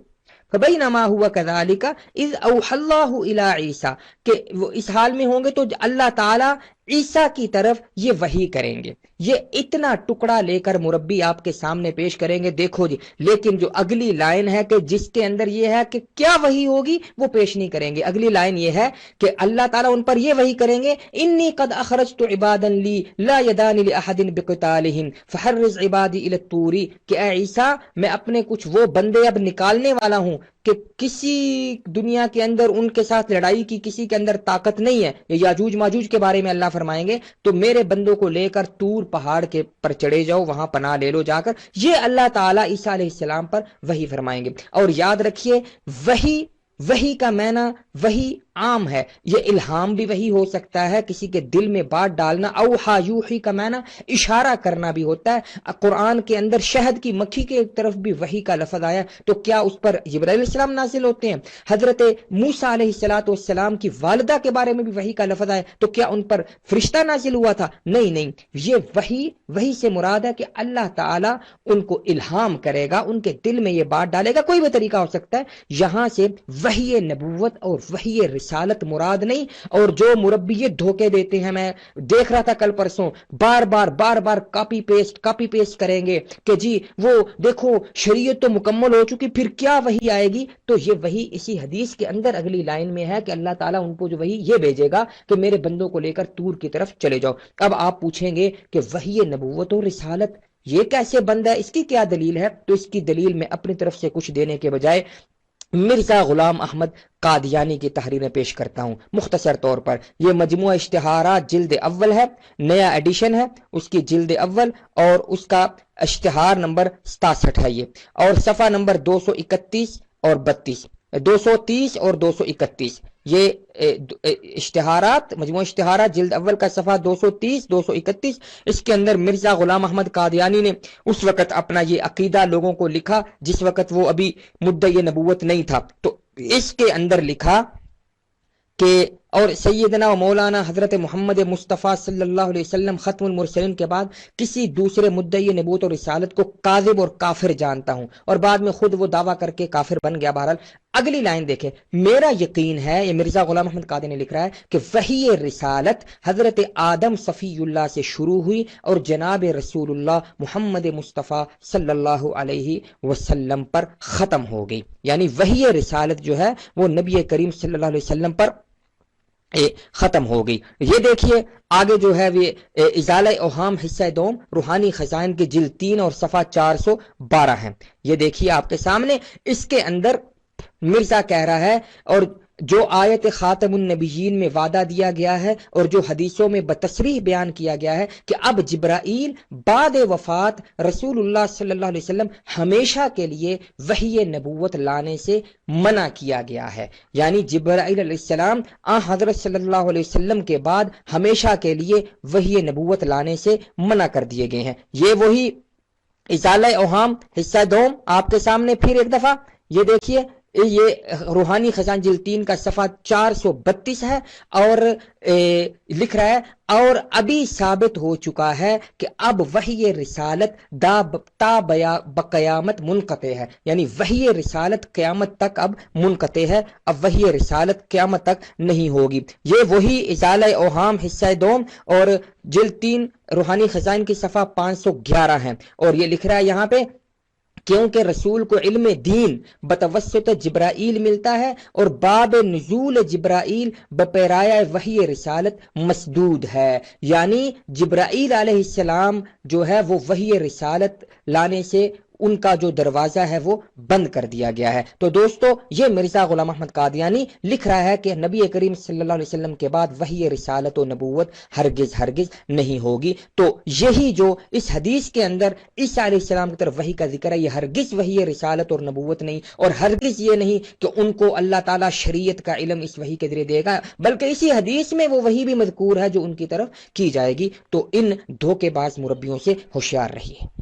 فَبَيْنَمَا هُوَ كَذَلِكَ إِذْ أَوْحَى اللَّهُ إِلَىٰ عِيسَىٰ، کہ وہ اس حال میں ہوں گے تو اللہ تعالیٰ عیسیٰ کی طرف یہ وحی کریں گے۔ یہ اتنا ٹکڑا لے کر مربی آپ کے سامنے پیش کریں گے، دیکھو جی، لیکن جو اگلی لائن ہے کہ جس کے اندر یہ ہے کہ کیا وحی ہوگی وہ پیش نہیں کریں گے۔ اگلی لائن یہ ہے کہ اللہ تعالیٰ ان پر یہ وحی کریں گے، انی قد اخرجت عبادا لی لا یدان لاحد بقتالہم فحرز عبادی الی الطور، کہ اے عیسیٰ میں اپنے کچھ وہ بندے اب نکالنے والا ہوں کہ کسی دنیا کے اندر ان کے ساتھ لڑائی کی کسی کے اندر طاقت نہیں ہے۔ یہ یاجوج ماجوج کے بارے میں اللہ فرمائیں گے، تو میرے بندوں کو لے کر طور پہاڑ کے پر چڑھے جاؤ، وہاں پناہ لے لو جا کر۔ یہ اللہ تعالیٰ عیسیٰ علیہ السلام پر وحی فرمائیں گے۔ اور یاد رکھیے وحی کا معنی وحی عام ہے، یہ الہام بھی وحی ہو سکتا ہے، کسی کے دل میں بات ڈالنا۔ اوحا یوحی کا معنی اشارہ کرنا بھی ہوتا ہے۔ قرآن کے اندر شہد کی مکھی کے طرف بھی وحی کا لفظ آیا، تو کیا اس پر جبرائیل علیہ السلام نازل ہوتے ہیں؟ حضرت موسیٰ علیہ السلام کی والدہ کے بارے میں بھی وحی کا لفظ آیا، تو کیا ان پر فرشتہ نازل ہوا تھا؟ نہیں، یہ وحی سے مراد ہے کہ اللہ تعالیٰ ان کو الہام کرے گا، ان کے دل میں یہ بات ڈالے گا، کوئی بھی طریقہ ہو سکتا ہے۔ یہاں سے وحی نبوت اور وحی رسالت مراد نہیں۔ اور جو مربی یہ دھوکے دیتے ہیں، میں دیکھ رہا تھا کل پرسوں، بار بار کاپی پیسٹ کریں گے کہ جی وہ دیکھو شریعت تو مکمل ہو چکی، پھر کیا وحی آئے گی؟ تو یہ وحی اسی حدیث کے اندر اگلی لائن میں ہے کہ اللہ تعالیٰ ان کو جو وحی یہ بھیجے گا کہ میرے بندوں کو لے کر طور کی طرف چلے جاؤ۔ اب آپ پوچھیں گے کہ وحی نبوت اور رسالت یہ کیسے بند ہے، اس کی کیا دلیل ہے؟ تو اس کی دلیل میں اپنی طرف سے کچھ دینے کے بجائے مرزا غلام احمد قادیانی کی تحریریں پیش کرتا ہوں مختصر طور پر۔ یہ مجموعہ اشتہارات جلد اول ہے، نیا ایڈیشن ہے اس کی جلد اول، اور اس کا اشتہار نمبر 67 ہے یہ، اور صفحہ نمبر 231 اور 32، 230 اور 231 یہ اشتہارات، مجموعہ اشتہارات جلد اول کا صفحہ 230 231۔ اس کے اندر مرزا غلام احمد قادیانی نے اس وقت اپنا یہ عقیدہ لوگوں کو لکھا جس وقت وہ ابھی مدعی نبوت نہیں تھا، تو اس کے اندر لکھا کہ اور سیدنا و مولانا حضرت محمد مصطفیٰ صلی اللہ علیہ وسلم ختم المرسلین کے بعد کسی دوسرے مدعی نبوت اور رسالت کو کاذب اور کافر جانتا ہوں، اور بعد میں خود وہ دعویٰ کر کے کافر بن گیا۔ بہرحال اگلی لائن دیکھیں، میرا یقین ہے، یہ مرزا غلام احمد قادری نے لکھ رہا ہے کہ وحی رسالت حضرت آدم صفی اللہ سے شروع ہوئی اور جناب رسول اللہ محمد مصطفیٰ صلی اللہ علیہ وسلم پر ختم ہو گئی، یعنی وحی رسالت جو ہے وہ نبی کریم صلی اللہ علیہ وسلم پر ختم ہو گئی۔ یہ دیکھیے آگے جو ہے وہ ازالہ اوہام حصہ دوم روحانی خزائن کے جلد 3 اور صفحہ 412 ہے۔ یہ دیکھیے آپ کے سامنے، اس کے اندر مرزا کہہ رہا ہے، اور جو آیت خاتم النبیین میں وعدہ دیا گیا ہے اور جو حدیثوں میں بتصریح بیان کیا گیا ہے کہ اب جبرائیل بعد وفات رسول اللہ صلی اللہ علیہ وسلم ہمیشہ کے لیے وحی نبوت لانے سے منع کیا گیا ہے، یعنی جبرائیل علیہ السلام حضرت صلی اللہ علیہ وسلم کے بعد ہمیشہ کے لیے وحی نبوت لانے سے منع کر دیے گئے ہیں۔ یہ وہی ازالہ اوہام حصہ دوم آپ کے سامنے پھر ایک دفعہ یہ دیکھیے، یہ روحانی خزان جلد 3 کا صفحہ 432 ہے، اور لکھ رہا ہے اور ابھی ثابت ہو چکا ہے کہ اب وحی رسالت تا بقیامت منقطع ہے، یعنی وحی رسالت قیامت تک اب منقطع ہے، اب وحی رسالت قیامت تک نہیں ہوگی۔ یہ وہی ازالہ اوہام حصہ دوم اور جلد 3 روحانی خزائن کی صفحہ 511 ہے، اور یہ لکھ رہا ہے یہاں پہ کیونکہ رسول کو علم دین بتوسط جبرائیل ملتا ہے اور باب نزول جبرائیل بپیرایہ وحی رسالت مسدود ہے، یعنی جبرائیل علیہ السلام جو ہے وہ وحی رسالت لانے سے ان کا جو دروازہ ہے وہ بند کر دیا گیا ہے۔ تو دوستو یہ مرزا غلام احمد قادیانی لکھ رہا ہے کہ نبی کریم صلی اللہ علیہ وسلم کے بعد وحی رسالت و نبوت ہرگز نہیں ہوگی۔ تو یہی جو اس حدیث کے اندر عیسیٰ علیہ السلام کی طرف وحی کا ذکر ہے، یہ ہرگز وحی رسالت اور نبوت نہیں، اور ہرگز یہ نہیں کہ ان کو اللہ تعالیٰ شریعت کا علم اس وحی کے ذریعے دے گا، بلکہ اسی حدیث میں وہ وحی بھی مذکور ہے جو ان کی طرف کی جائے گی۔ تو ان دھوکے باز مربیوں سے ہوشیار رہیے۔